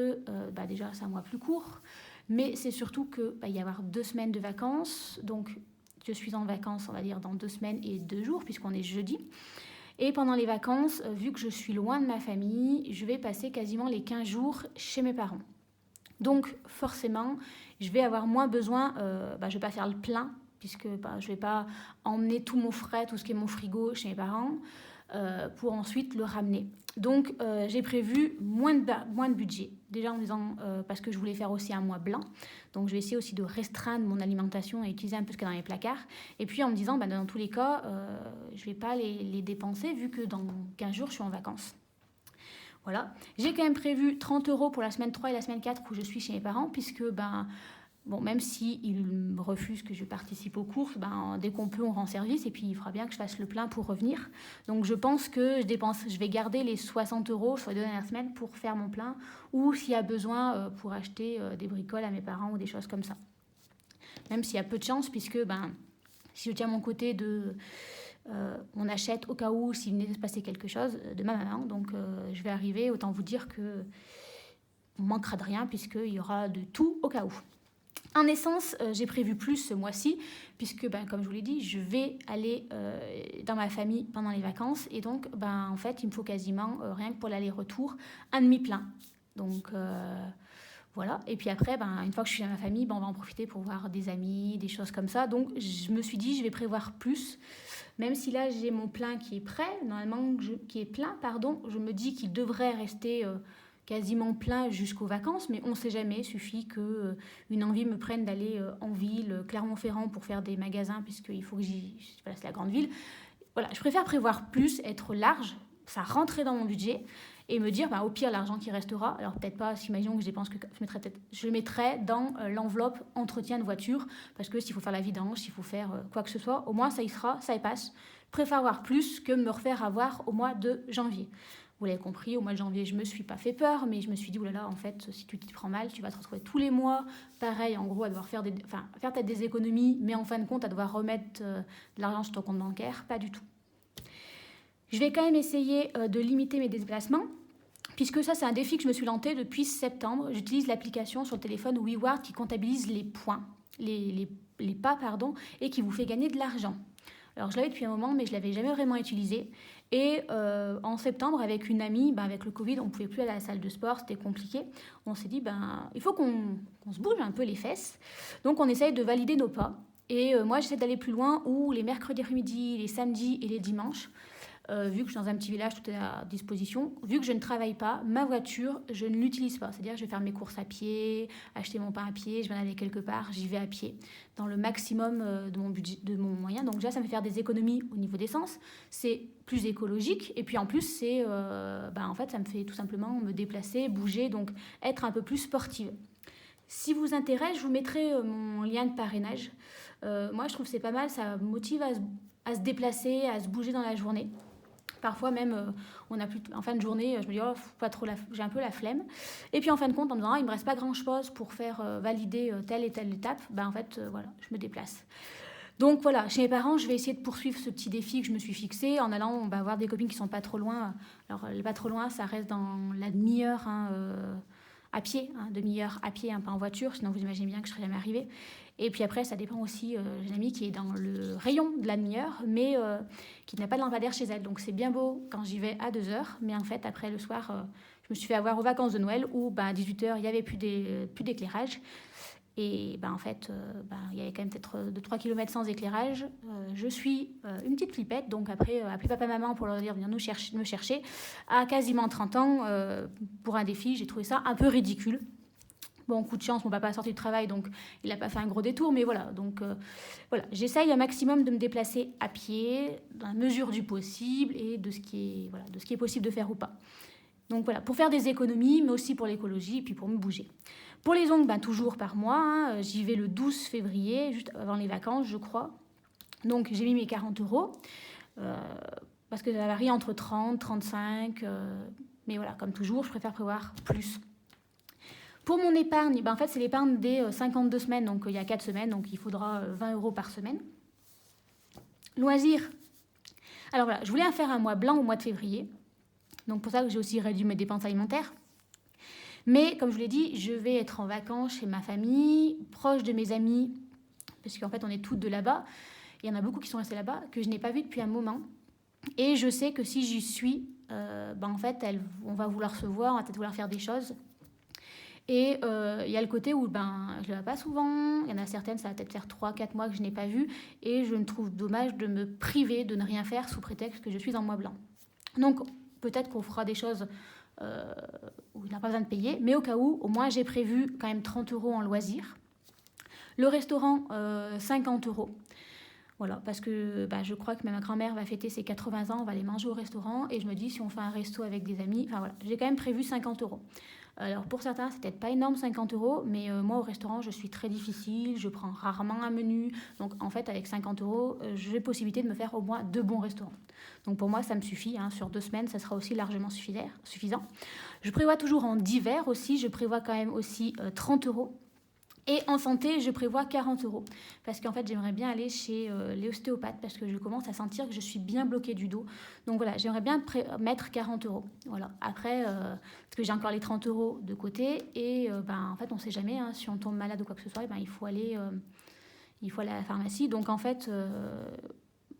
déjà c'est un mois plus court, mais c'est surtout que il y a 2 semaines de vacances, donc je suis en vacances on va dire dans 2 semaines et 2 jours puisqu'on est jeudi. Et pendant les vacances, vu que je suis loin de ma famille, je vais passer quasiment les 15 jours chez mes parents. Donc forcément, je vais avoir moins besoin, je ne vais pas faire le plein, puisque je ne vais pas emmener tout mon frais, tout ce qui est mon frigo chez mes parents, pour ensuite le ramener. Donc j'ai prévu moins de budget, déjà en disant, parce que je voulais faire aussi un mois blanc, donc je vais essayer aussi de restreindre mon alimentation et utiliser un peu ce qu'il y a dans les placards, et puis en me disant, dans tous les cas, je ne vais pas les dépenser, vu que dans 15 jours, je suis en vacances. Voilà. J'ai quand même prévu 30 euros pour la semaine 3 et la semaine 4 où je suis chez mes parents, puisque même s'ils me refusent que je participe aux courses, dès qu'on peut, on rend service et puis il fera bien que je fasse le plein pour revenir. Donc je pense que je vais garder les 60 euros sur les 2 dernières semaines pour faire mon plein ou s'il y a besoin pour acheter des bricoles à mes parents ou des choses comme ça. Même s'il y a peu de chance, puisque si je tiens mon côté on achète au cas où s'il venait de se passer quelque chose de ma maman. Donc je vais arriver, autant vous dire que on manquera de rien puisqu'il y aura de tout au cas où. En essence, j'ai prévu plus ce mois-ci, puisque, comme je vous l'ai dit, je vais aller dans ma famille pendant les vacances. Et donc, en fait, il me faut quasiment, rien que pour l'aller-retour, un demi-plein. Donc, voilà. Et puis après, une fois que je suis dans ma famille, on va en profiter pour voir des amis, des choses comme ça. Donc, je me suis dit, je vais prévoir plus. Même si là, j'ai mon plein qui est prêt, normalement, qui est plein, pardon, je me dis qu'il devrait rester... quasiment plein jusqu'aux vacances, mais on ne sait jamais, il suffit qu'une envie me prenne d'aller en ville, Clermont-Ferrand, pour faire des magasins, puisqu'il faut que voilà, c'est la grande ville. Voilà, je préfère prévoir plus, être large, ça rentrer dans mon budget, et me dire, au pire, l'argent qui restera, alors peut-être pas, imaginons que je dépense que je le mettrai dans l'enveloppe entretien de voiture, parce que s'il faut faire la vidange, s'il faut faire quoi que ce soit, au moins ça y sera, ça y passe. Je préfère avoir plus que me refaire avoir au mois de janvier. Vous l'avez compris, au mois de janvier, je ne me suis pas fait peur, mais je me suis dit, oulala, en fait, si tu t'y prends mal, tu vas te retrouver tous les mois, pareil, en gros, à devoir faire peut-être des économies, mais en fin de compte, à devoir remettre de l'argent sur ton compte bancaire, pas du tout. Je vais quand même essayer de limiter mes déplacements, puisque ça, c'est un défi que je me suis lancé depuis septembre. J'utilise l'application sur le téléphone WeWard qui comptabilise les points, les pas, et qui vous fait gagner de l'argent. Alors, je l'avais depuis un moment, mais je ne l'avais jamais vraiment utilisé. Et en septembre, avec une amie, avec le Covid, on ne pouvait plus aller à la salle de sport, c'était compliqué. On s'est dit, il faut qu'on se bouge un peu les fesses. Donc, on essaye de valider nos pas. Et moi, j'essaie d'aller plus loin, où les mercredis après-midi, les samedis et les dimanches, vu que je suis dans un petit village, tout est à disposition. Vu que je ne travaille pas, ma voiture, je ne l'utilise pas. C'est-à-dire je vais faire mes courses à pied, acheter mon pain à pied, je vais aller quelque part, j'y vais à pied, dans le maximum de mon budget, de mon moyen. Donc déjà, ça me fait faire des économies au niveau d'essence. C'est plus écologique. Et puis en plus, c'est, en fait, ça me fait tout simplement me déplacer, bouger, donc être un peu plus sportive. Si vous intéresse, je vous mettrai mon lien de parrainage. Moi, je trouve que c'est pas mal, ça motive à se déplacer, à se bouger dans la journée. Parfois même, on a plus en fin de journée, je me dis oh, pas trop j'ai un peu la flemme. Et puis en fin de compte, en me disant il me reste pas grand chose pour faire valider telle et telle étape, ben en fait voilà, je me déplace. Donc voilà, chez mes parents, je vais essayer de poursuivre ce petit défi que je me suis fixé en allant voir des copines qui sont pas trop loin. Alors pas trop loin, ça reste dans la demi-heure à pied, demi-heure à pied, pas en voiture, sinon vous imaginez bien que je serais jamais arrivée. Et puis après, ça dépend aussi, j'ai une amie qui est dans le rayon de la demi-heure, mais qui n'a pas de lampadaire chez elle. Donc c'est bien beau quand j'y vais à 2h, mais en fait, après le soir, je me suis fait avoir aux vacances de Noël où à 18h, il n'y avait plus d'éclairage. Et en fait, il y avait quand même peut-être 2-3 km sans éclairage. Je suis une petite flippette, donc après, appeler papa et maman pour leur dire venir me chercher. À quasiment 30 ans, pour un défi, j'ai trouvé ça un peu ridicule. Bon, coup de chance, mon papa a sorti du travail, donc il n'a pas fait un gros détour, mais voilà. Donc voilà, j'essaye un maximum de me déplacer à pied, dans la mesure du possible et de ce qui est possible de faire ou pas. Donc voilà, pour faire des économies, mais aussi pour l'écologie et puis pour me bouger. Pour les ongles, toujours par mois, j'y vais le 12 février, juste avant les vacances, je crois. Donc j'ai mis mes 40 €, parce que ça varie entre 30, 35, mais voilà, comme toujours, je préfère prévoir plus. Pour mon épargne, en fait, c'est l'épargne des 52 semaines, donc il y a 4 semaines, donc il faudra 20 € par semaine. Loisirs. Alors voilà, je voulais faire un mois blanc au mois de février, donc pour ça que j'ai aussi réduit mes dépenses alimentaires. Mais comme je vous l'ai dit, je vais être en vacances chez ma famille, proche de mes amis, parce qu'en fait, on est toutes de là-bas. Il y en a beaucoup qui sont restés là-bas, que je n'ai pas vu depuis un moment. Et je sais que si j'y suis, en fait, on va vouloir se voir, on va peut-être vouloir faire des choses. Et il y a le côté où je ne le vois pas souvent. Il y en a certaines, ça va peut-être faire 3-4 mois que je n'ai pas vu. Et je me trouve dommage de me priver de ne rien faire sous prétexte que je suis en mois blanc. Donc peut-être qu'on fera des choses où il n'a pas besoin de payer. Mais au cas où, au moins j'ai prévu quand même 30 € en loisirs. Le restaurant, 50 €. Voilà, parce que je crois que ma grand-mère va fêter ses 80 ans, on va aller manger au restaurant. Et je me dis, si on fait un resto avec des amis, enfin voilà, j'ai quand même prévu 50 €. Alors pour certains, c'est peut-être pas énorme 50 €, mais moi au restaurant, je suis très difficile, je prends rarement un menu. Donc en fait, avec 50 €, j'ai possibilité de me faire au moins 2 bons restaurants. Donc pour moi, ça me suffit. Sur 2 semaines, ça sera aussi largement suffisant. Je prévois toujours en divers aussi, je prévois quand même aussi 30 €. Et en santé, je prévois 40 €. Parce qu'en fait, j'aimerais bien aller chez l'ostéopathe parce que je commence à sentir que je suis bien bloquée du dos. Donc voilà, j'aimerais bien mettre 40 €. Voilà. Après, parce que j'ai encore les 30 € de côté. Et en fait, on ne sait jamais. Si on tombe malade ou quoi que ce soit, il faut aller à la pharmacie. Donc en fait,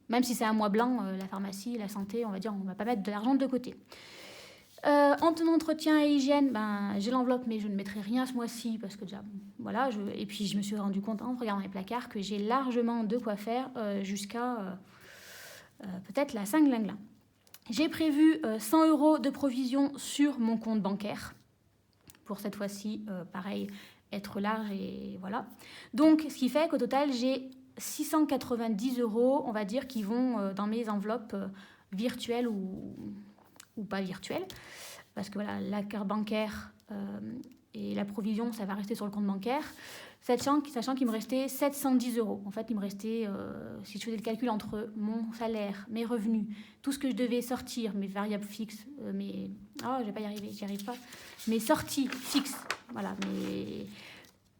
même si c'est un mois blanc, la pharmacie, la santé, on va dire, on ne va pas mettre de l'argent de côté. En ton entretien et hygiène, j'ai l'enveloppe, mais je ne mettrai rien ce mois-ci parce que déjà, voilà. Et puis je me suis rendu compte en regardant les placards que j'ai largement de quoi faire jusqu'à peut-être la Saint-Glinglin. J'ai prévu 100 € de provision sur mon compte bancaire. Pour cette fois-ci, pareil, être large et voilà. Donc, ce qui fait qu'au total, j'ai 690 €, on va dire, qui vont dans mes enveloppes virtuelles ou pas virtuelles. Parce que voilà, la carte bancaire et la provision, ça va rester sur le compte bancaire. Sachant qu'il me restait 710 €. En fait, il me restait, si je faisais le calcul entre mon salaire, mes revenus, tout ce que je devais sortir, mes variables fixes, je vais pas y arriver, j'y arrive pas. Mes sorties fixes, voilà,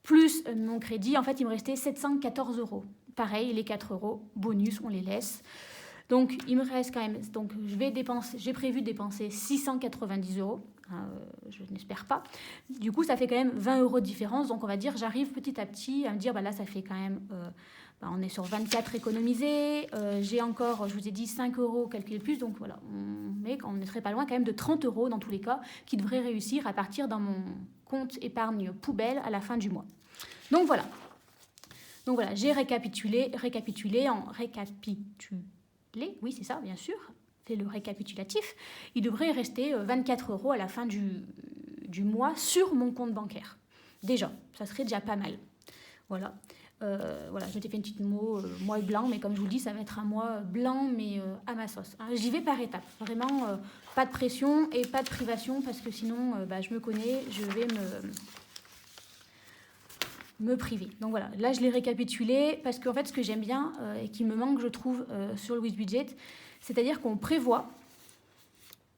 plus mon crédit, en fait, il me restait 714 €. Pareil, les 4 € bonus, on les laisse. Donc, il me reste quand même. Donc, j'ai prévu de dépenser 690 €. Je n'espère pas. Du coup, ça fait quand même 20 € de différence. Donc, on va dire, j'arrive petit à petit à me dire, là, ça fait quand même. On est sur 24 économisés. J'ai encore, je vous ai dit, 5 € calculés plus. Donc, voilà. On ne serait pas loin quand même de 30 € dans tous les cas qui devraient réussir à partir dans mon compte épargne poubelle à la fin du mois. Donc, voilà. J'ai récapitulé. Oui, c'est ça, bien sûr. C'est le récapitulatif. Il devrait rester 24 € à la fin du mois sur mon compte bancaire. Déjà, ça serait déjà pas mal. Voilà. Je t'ai fait une petite mois blanc, mais comme je vous le dis, ça va être un mois blanc, mais à ma sauce. J'y vais par étapes. Vraiment, pas de pression et pas de privation, parce que sinon, je me connais, je vais me priver. Donc voilà, là je l'ai récapitulé parce qu'en fait ce que j'aime bien et qui me manque je trouve sur le WizBudget, c'est-à-dire qu'on prévoit,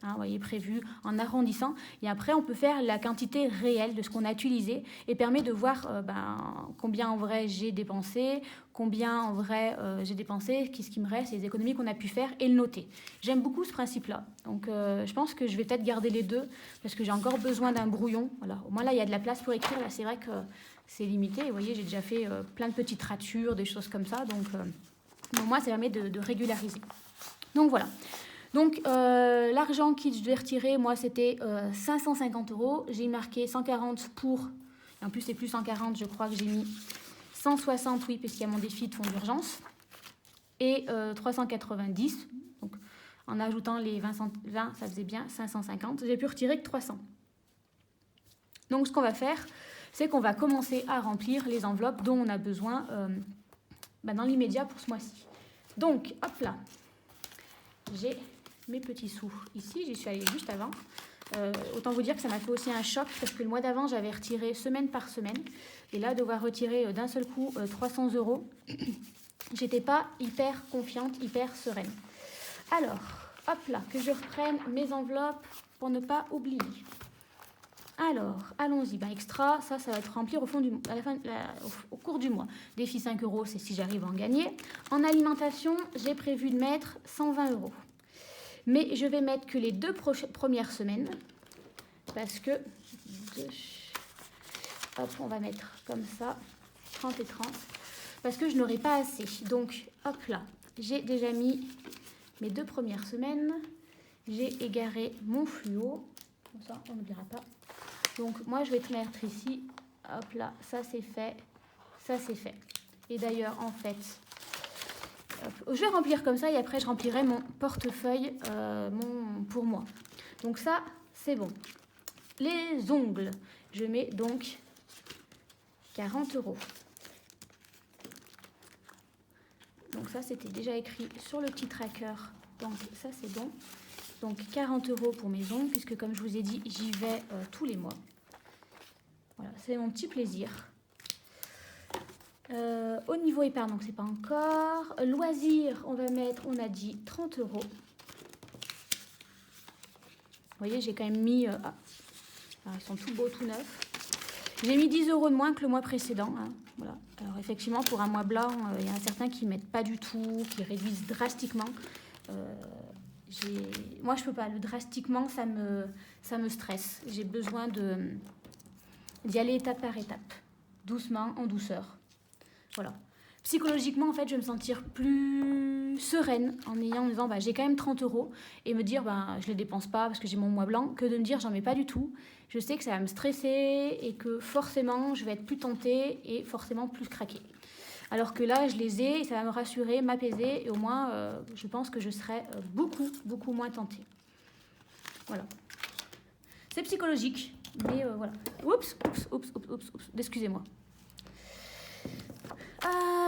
hein, vous voyez, prévu en arrondissant, et après on peut faire la quantité réelle de ce qu'on a utilisé et permet de voir combien en vrai j'ai dépensé, combien en vrai j'ai dépensé, qu'est-ce qui me reste, les économies qu'on a pu faire et le noter. J'aime beaucoup ce principe-là, donc je pense que je vais peut-être garder les deux parce que j'ai encore besoin d'un brouillon. Voilà. Au moins là il y a de la place pour écrire, là c'est vrai que c'est limité, et vous voyez j'ai déjà fait plein de petites ratures, des choses comme ça, donc bon, moi ça permet de régulariser. Donc voilà. Donc l'argent que je devais retirer, moi c'était 550 €. J'ai marqué 140 pour, et en plus c'est plus 140, je crois que j'ai mis 160, oui, puisqu'il y a mon défi de fonds d'urgence, et 390, donc en ajoutant les 20, ça faisait bien 550. J'ai pu retirer que 300. Donc ce qu'on va faire, c'est qu'on va commencer à remplir les enveloppes dont on a besoin dans l'immédiat pour ce mois-ci. Donc hop là, j'ai mes petits sous ici, j'y suis allée juste avant. Autant vous dire que ça m'a fait aussi un choc parce que le mois d'avant j'avais retiré semaine par semaine et là devoir retirer d'un seul coup 300 €, j'étais pas hyper confiante, hyper sereine. Alors hop là, que je reprenne mes enveloppes pour ne pas oublier. Alors allons-y, extra, ça va être rempli au cours du mois. Défi 5 €, c'est si j'arrive à en gagner. En alimentation, j'ai prévu de mettre 120 €. Mais je vais mettre que les 2 premières semaines parce que hop, on va mettre comme ça 30 et 30 parce que je n'aurai pas assez. Donc hop là, j'ai déjà mis mes 2 premières semaines. J'ai égaré mon fluo. Comme ça, on n'oubliera pas. Donc moi je vais te mettre ici. Hop là, ça c'est fait. Ça c'est fait. Et d'ailleurs en fait, je vais remplir comme ça et après je remplirai mon portefeuille pour moi. Donc ça, c'est bon. Les ongles, je mets donc 40 €. Donc ça, c'était déjà écrit sur le petit tracker. Donc ça, c'est bon. Donc 40 € pour mes ongles, puisque comme je vous ai dit, j'y vais tous les mois. Voilà, c'est mon petit plaisir. Au niveau épargne, donc c'est pas encore. Loisirs, on va mettre, on a dit 30 €. Vous voyez, j'ai quand même mis... ils sont tout beaux, tout neufs. J'ai mis 10 € de moins que le mois précédent. Hein, voilà. Alors effectivement, pour un mois blanc, il y en a certains qui ne mettent pas du tout, qui réduisent drastiquement. Moi, je peux pas. Le drastiquement, ça me stresse. J'ai besoin d'y aller étape par étape, doucement, en douceur. Voilà. Psychologiquement, en fait, je vais me sentir plus sereine en disant j'ai quand même 30 € et me dire je les dépense pas parce que j'ai mon mois blanc, que de me dire j'en mets pas du tout. Je sais que ça va me stresser et que forcément je vais être plus tentée et forcément plus craquée. Alors que là, je les ai et ça va me rassurer, m'apaiser et au moins, je pense que je serai beaucoup moins tentée. Voilà. C'est psychologique, mais voilà. Oups, excusez-moi.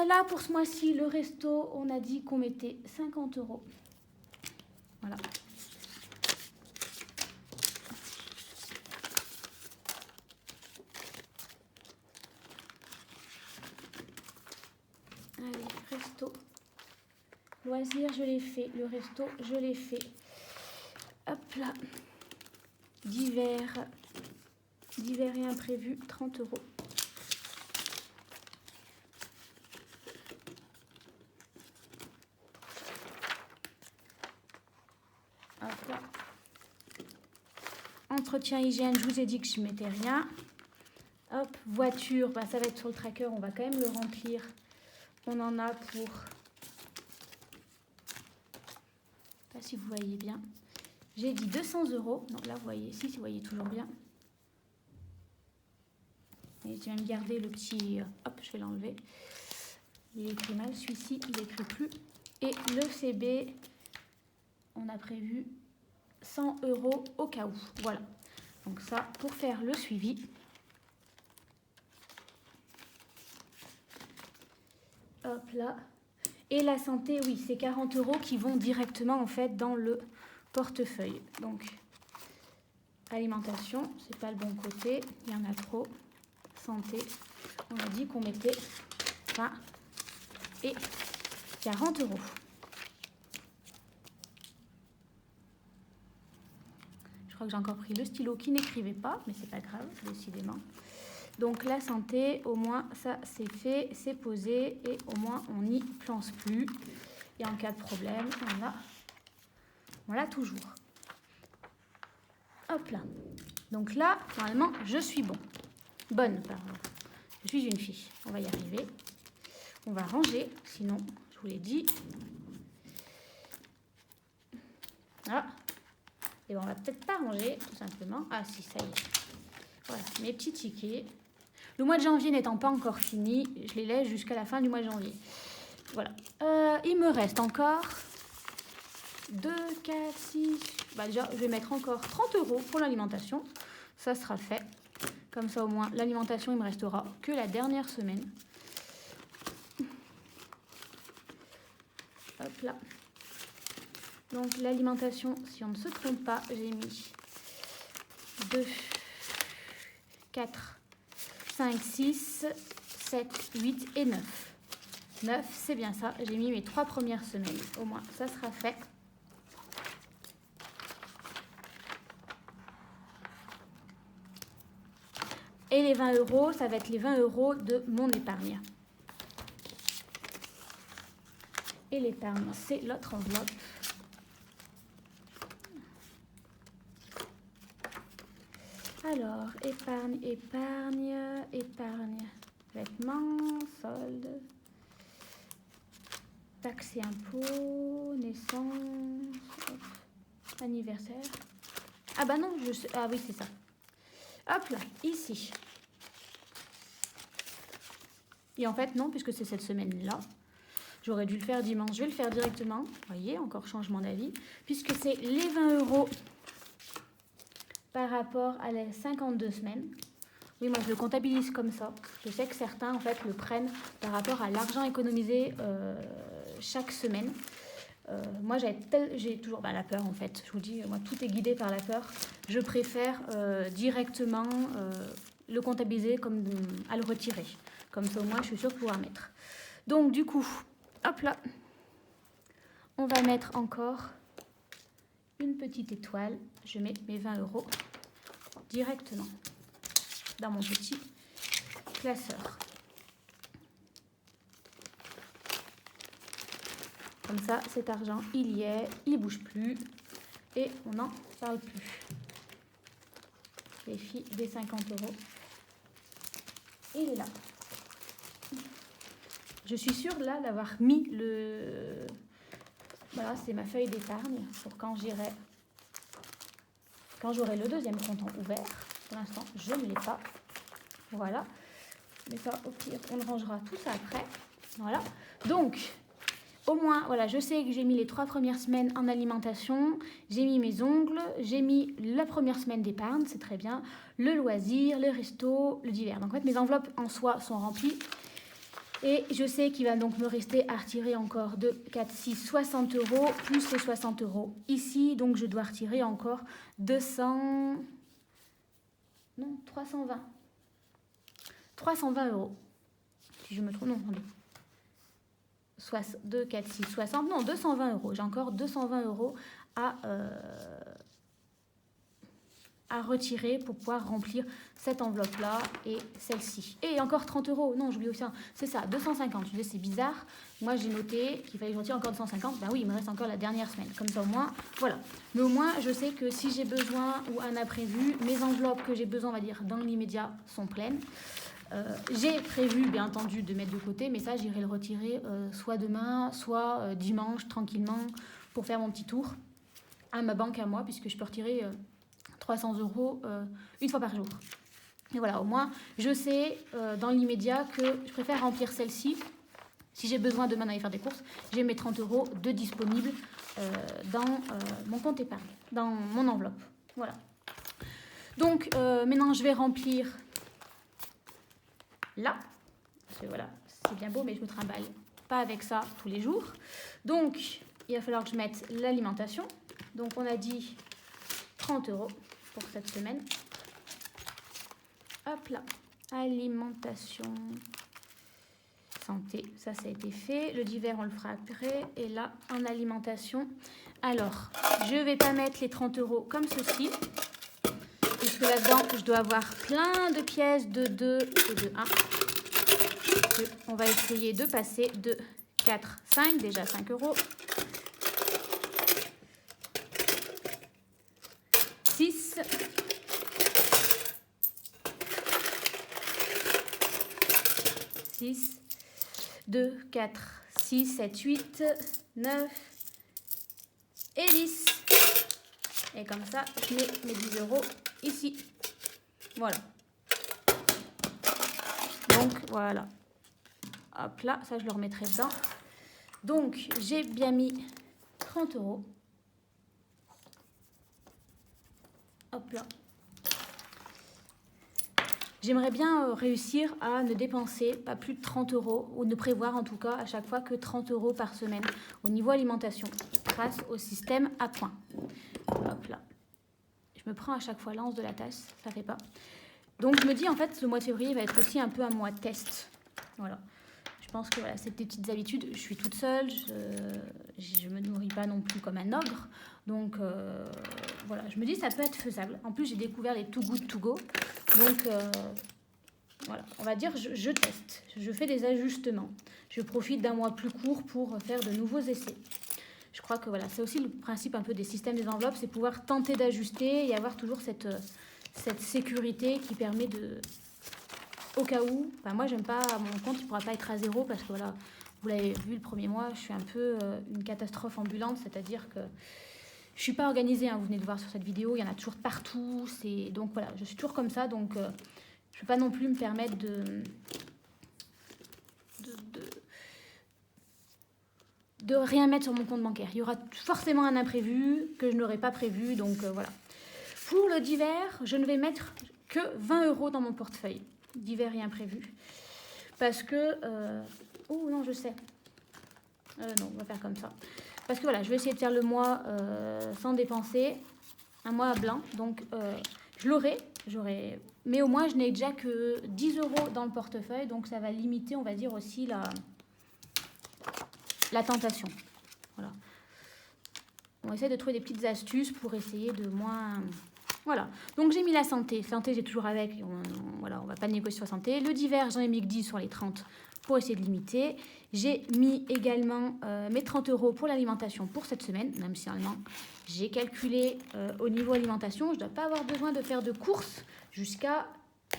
Là, pour ce mois-ci, le resto, on a dit qu'on mettait 50 €. Voilà. Allez, resto. Loisirs, je l'ai fait. Le resto, je l'ai fait. Hop là. Divers et imprévus, 30 €. Entretien hygiène, je vous ai dit que je ne mettais rien. Hop, voiture, ça va être sur le tracker, on va quand même le remplir. On en a pour... Je ne sais pas si vous voyez bien. J'ai dit 200 €. Donc là, vous voyez, si vous voyez toujours bien. Et j'ai même gardé le petit... Hop, je vais l'enlever. Il est écrit mal, celui-ci, il n'écrit plus. Et le CB, on a prévu 100 € au cas où. Voilà. Donc ça, pour faire le suivi. Hop là. Et la santé, oui, c'est 40 € qui vont directement en fait dans le portefeuille. Donc, alimentation, c'est pas le bon côté. Il y en a trop. Santé. On a dit qu'on mettait 20 et 40 euros. Je crois que j'ai encore pris le stylo qui n'écrivait pas, mais c'est pas grave, décidément. Donc la santé, au moins ça c'est fait, c'est posé et au moins on n'y pense plus. Et en cas de problème, on l'a toujours. Hop là. Donc là, normalement, je suis bonne, pardon. Je suis une fille. On va y arriver. On va ranger, sinon, je vous l'ai dit. Voilà. Et bon, on va peut-être pas ranger, tout simplement. Ah si, ça y est. Voilà, mes petits tickets. Le mois de janvier n'étant pas encore fini, je les laisse jusqu'à la fin du mois de janvier. Voilà. Il me reste encore 2, 4, 6... Bah déjà, je vais mettre encore 30 euros pour l'alimentation. Ça sera fait. Comme ça, au moins, l'alimentation, il me restera que la dernière semaine. Hop là. Donc, l'alimentation, si on ne se trompe pas, j'ai mis 2, 4, 5, 6, 7, 8 et 9. 9, c'est bien ça. J'ai mis mes 3 premières semaines. Au moins, ça sera fait. Et les 20 euros, ça va être les 20 euros de mon épargne. Et l'épargne, c'est l'autre enveloppe. Alors, épargne, vêtements, soldes, taxes et impôts, naissance, anniversaire. Ah bah non, ah oui, c'est ça. Hop là, ici. Et en fait, non, puisque c'est cette semaine-là. J'aurais dû le faire dimanche. Je vais le faire directement. Vous voyez, encore changement d'avis. Puisque c'est les 20 euros par rapport à les 52 semaines. Oui, moi, je le comptabilise comme ça. Je sais que certains, en fait, le prennent par rapport à l'argent économisé chaque semaine. Moi, j'ai toujours la peur, en fait. Je vous dis, moi, tout est guidé par la peur. Je préfère directement le comptabiliser comme à le retirer. Comme ça, au moins, je suis sûre de pouvoir mettre. Donc, du coup, hop là, on va mettre encore une petite étoile. Je mets mes 20 euros directement dans mon petit classeur. Comme ça, cet argent, il y est, il ne bouge plus et on n'en parle plus. Les filles des 50 euros. Il est là. Je suis sûre là d'avoir mis le... Voilà, c'est ma feuille d'épargne pour quand j'aurai le deuxième compte ouvert. Pour l'instant, je ne l'ai pas. Voilà. Mais ça, au pire, on le rangera tout ça après. Voilà. Donc, au moins, voilà, je sais que j'ai mis les 3 premières semaines en alimentation. J'ai mis mes ongles. J'ai mis la première semaine d'épargne, c'est très bien. Le loisir, le resto, le divers. Donc, en fait, mes enveloppes en soi sont remplies. Et je sais qu'il va donc me rester à retirer encore 2, 4, 6, 60 euros, plus les 60 euros ici. Donc, je dois retirer encore 320. 320 euros. Si je me trompe, non, attendez. 2, 4, 6, 60, non, 220 euros. J'ai encore 220 euros à retirer pour pouvoir remplir cette enveloppe-là et celle-ci. Et encore 30 euros. Non, j'oublie aussi. C'est ça, 250. Je disais, c'est bizarre. Moi, j'ai noté qu'il fallait que je retire encore 250. Ben oui, il me reste encore la dernière semaine. Comme ça, au moins, voilà. Mais au moins, je sais que si j'ai besoin ou un imprévu, mes enveloppes que j'ai besoin, on va dire, dans l'immédiat, sont pleines. J'ai prévu, bien entendu, de mettre de côté, mais ça, j'irai le retirer soit demain, soit dimanche, tranquillement, pour faire mon petit tour à ma banque à moi, puisque je peux retirer 300 euros une fois par jour. Et voilà, au moins, je sais dans l'immédiat que je préfère remplir celle-ci. Si j'ai besoin demain d'aller faire des courses, j'ai mes 30 euros de disponibles dans mon compte épargne, dans mon enveloppe. Voilà. Donc, maintenant, je vais remplir là. Parce que voilà, c'est bien beau, mais je me trimballe pas avec ça tous les jours. Donc, il va falloir que je mette l'alimentation. Donc, on a dit 30 euros pour cette semaine. Hop là. alimentation, santé, ça a été fait. Le divers, on le fera après. Et là, en alimentation. Alors, je ne vais pas mettre les 30 € comme ceci. Puisque là-dedans, je dois avoir plein de pièces de 2 et de 1. On va essayer de passer de 4, 5, déjà 5 €. 6. 6, 2, 4, 6, 7, 8, 9 et 10. Et comme ça, je mets mes 10 € ici. Voilà. Donc, voilà. Hop là, ça je le remettrai dedans. Donc, j'ai bien mis 30 €. Hop là. J'aimerais bien réussir à ne dépenser pas plus de 30 €, ou ne prévoir en tout cas à chaque fois que 30 € par semaine au niveau alimentation, grâce au système à points. Hop là. Je me prends à chaque fois l'anse de la tasse, ça fait pas. Donc je me dis en fait le mois de février va être aussi un peu un mois de test. Voilà. Je pense que voilà, c'est des petites habitudes. Je suis toute seule, je me nourris pas non plus comme un ogre. Donc voilà, je me dis ça peut être faisable. En plus j'ai découvert les Too Good To Go. Donc voilà, on va dire je teste, je fais des ajustements. Je profite d'un mois plus court pour faire de nouveaux essais. Je crois que voilà, c'est aussi le principe un peu des systèmes des enveloppes, c'est pouvoir tenter d'ajuster et avoir toujours cette sécurité qui permet de, au cas où, enfin moi j'aime pas, mon compte il pourra pas être à 0 parce que voilà, vous l'avez vu le premier mois, je suis un peu une catastrophe ambulante, c'est-à-dire que je suis pas organisée, hein, vous venez de voir sur cette vidéo, il y en a toujours partout, donc voilà, je suis toujours comme ça, donc je peux pas non plus me permettre de rien mettre sur mon compte bancaire. Il y aura forcément un imprévu que je n'aurais pas prévu, donc voilà. Pour le divers, je ne vais mettre que 20 € dans mon portefeuille, divers et imprévu, parce que... oh non, je sais. Non, on va faire comme ça. Parce que voilà, je vais essayer de faire le mois sans dépenser, un mois blanc, donc je l'aurai, mais au moins je n'ai déjà que 10 € dans le portefeuille, donc ça va limiter, on va dire aussi la tentation. Voilà. On essaie de trouver des petites astuces pour essayer de moins... Voilà. Donc j'ai mis la santé. Santé, j'ai toujours avec. Voilà, on va pas négocier sur la santé. Le divers, j'en ai mis que 10 sur les 30 pour essayer de limiter. J'ai mis également mes 30 € pour l'alimentation pour cette semaine, même si normalement j'ai calculé au niveau alimentation, je ne dois pas avoir besoin de faire de courses jusqu'à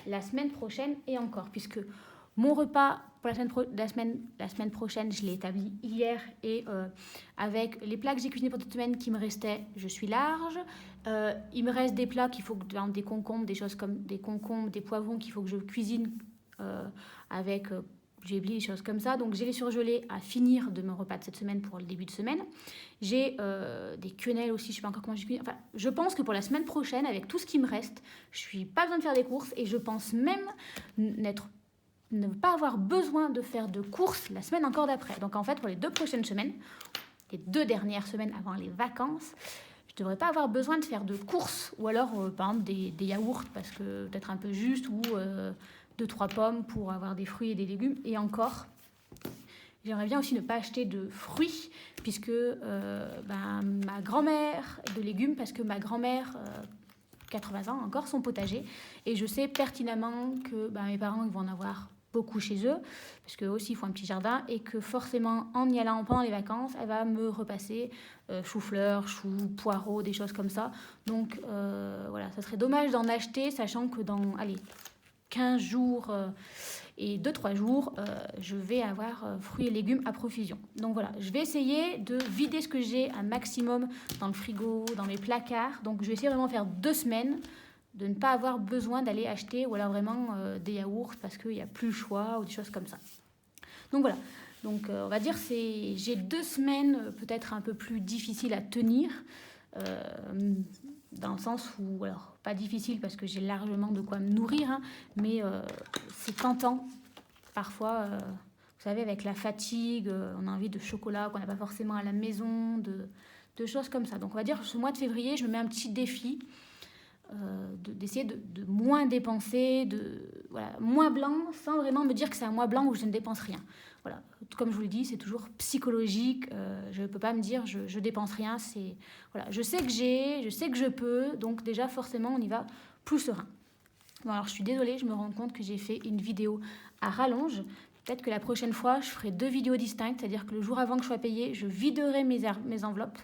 la semaine prochaine et encore, puisque mon repas pour la semaine prochaine, je l'ai établi hier et avec les plats que j'ai cuisinés pour cette semaine qui me restaient, je suis large. Il me reste des plats qu'il faut que des concombres, des choses comme des concombres, des poivrons qu'il faut que je cuisine avec j'ai oublié des choses comme ça. Donc j'ai les surgelés à finir de mon repas de cette semaine pour le début de semaine. J'ai des quenelles aussi, je ne sais pas encore comment j'ai cuisiné. Enfin, je pense que pour la semaine prochaine, avec tout ce qui me reste, je suis pas besoin de faire des courses et je pense même ne pas avoir besoin de faire de courses la semaine encore d'après. Donc en fait, pour les 2 prochaines semaines, les 2 dernières semaines avant les vacances, je ne devrais pas avoir besoin de faire de courses. Ou alors, par exemple, des yaourts, parce que peut-être un peu juste, ou 2-3 pommes pour avoir des fruits et des légumes. Et encore, j'aimerais bien aussi ne pas acheter de fruits, puisque ma grand-mère, de légumes, parce que ma grand-mère... 80 ans, encore son potager. Et je sais pertinemment que mes parents ils vont en avoir beaucoup chez eux, parce qu'eux aussi ils font un petit jardin, et que forcément, en y allant pendant les vacances, elle va me repasser chou-fleur, choux, poireaux, des choses comme ça. Donc voilà, ça serait dommage d'en acheter, sachant que dans 15 jours et 2-3 jours, je vais avoir fruits et légumes à profusion. Donc voilà, je vais essayer de vider ce que j'ai un maximum dans le frigo, dans mes placards. Donc je vais essayer vraiment de faire 2 semaines, de ne pas avoir besoin d'aller acheter, ou alors vraiment des yaourts parce qu'il n'y a plus le choix, ou des choses comme ça. Donc voilà, donc on va dire j'ai 2 semaines peut-être un peu plus difficiles à tenir, dans le sens où, alors pas difficile parce que j'ai largement de quoi me nourrir, hein, mais c'est tentant parfois, vous savez, avec la fatigue, on a envie de chocolat qu'on n'a pas forcément à la maison, de choses comme ça. Donc on va dire que ce mois de février, je me mets un petit défi d'essayer de moins dépenser, voilà, mois blanc, sans vraiment me dire que c'est un mois blanc où je ne dépense rien. Voilà. Comme je vous le dis, c'est toujours psychologique. Je ne peux pas me dire je dépense rien. Voilà. Je sais que je peux, donc déjà forcément on y va plus serein. Bon, alors je suis désolée, je me rends compte que j'ai fait une vidéo à rallonge. Peut-être que la prochaine fois, je ferai 2 vidéos distinctes, c'est-à-dire que le jour avant que je sois payée, je viderai mes enveloppes,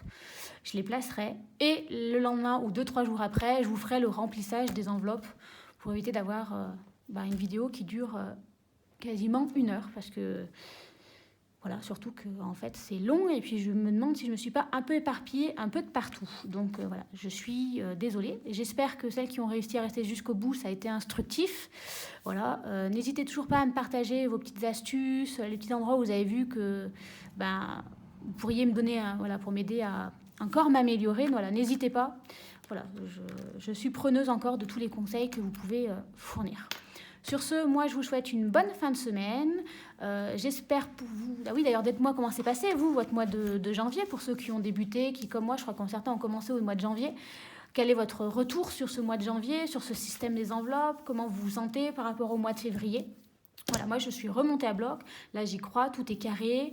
je les placerai, et le lendemain ou 2-3 jours après, je vous ferai le remplissage des enveloppes pour éviter d'avoir une vidéo qui dure quasiment 1 heure, parce que voilà, surtout que en fait c'est long, et puis je me demande si je ne me suis pas un peu éparpillée un peu de partout. Donc voilà, je suis désolée. J'espère que celles qui ont réussi à rester jusqu'au bout, ça a été instructif. Voilà, n'hésitez toujours pas à me partager vos petites astuces, les petits endroits où vous avez vu que vous pourriez me donner voilà, pour m'aider à encore m'améliorer. Voilà, n'hésitez pas. Voilà, je suis preneuse encore de tous les conseils que vous pouvez fournir. Sur ce, moi, je vous souhaite une bonne fin de semaine. J'espère pour vous... Ah oui, d'ailleurs, dites-moi comment s'est passé, vous, votre mois de janvier, pour ceux qui ont débuté, qui, comme moi, je crois que certains ont commencé au mois de janvier. Quel est votre retour sur ce mois de janvier, sur ce système des enveloppes? Comment vous vous sentez par rapport au mois de février? Voilà, moi, je suis remontée à bloc. Là, j'y crois, tout est carré.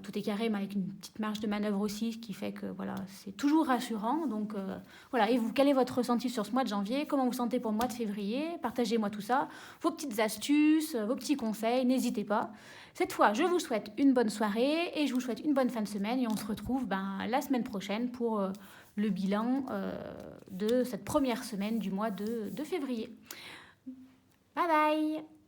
Tout est carré, mais avec une petite marge de manœuvre aussi, ce qui fait que voilà, c'est toujours rassurant. Donc voilà, et vous, quel est votre ressenti sur ce mois de janvier? Comment vous sentez pour le mois de février? Partagez-moi tout ça, vos petites astuces, vos petits conseils, n'hésitez pas. Cette fois, je vous souhaite une bonne soirée et je vous souhaite une bonne fin de semaine, et on se retrouve la semaine prochaine pour le bilan de cette première semaine du mois de février. Bye bye!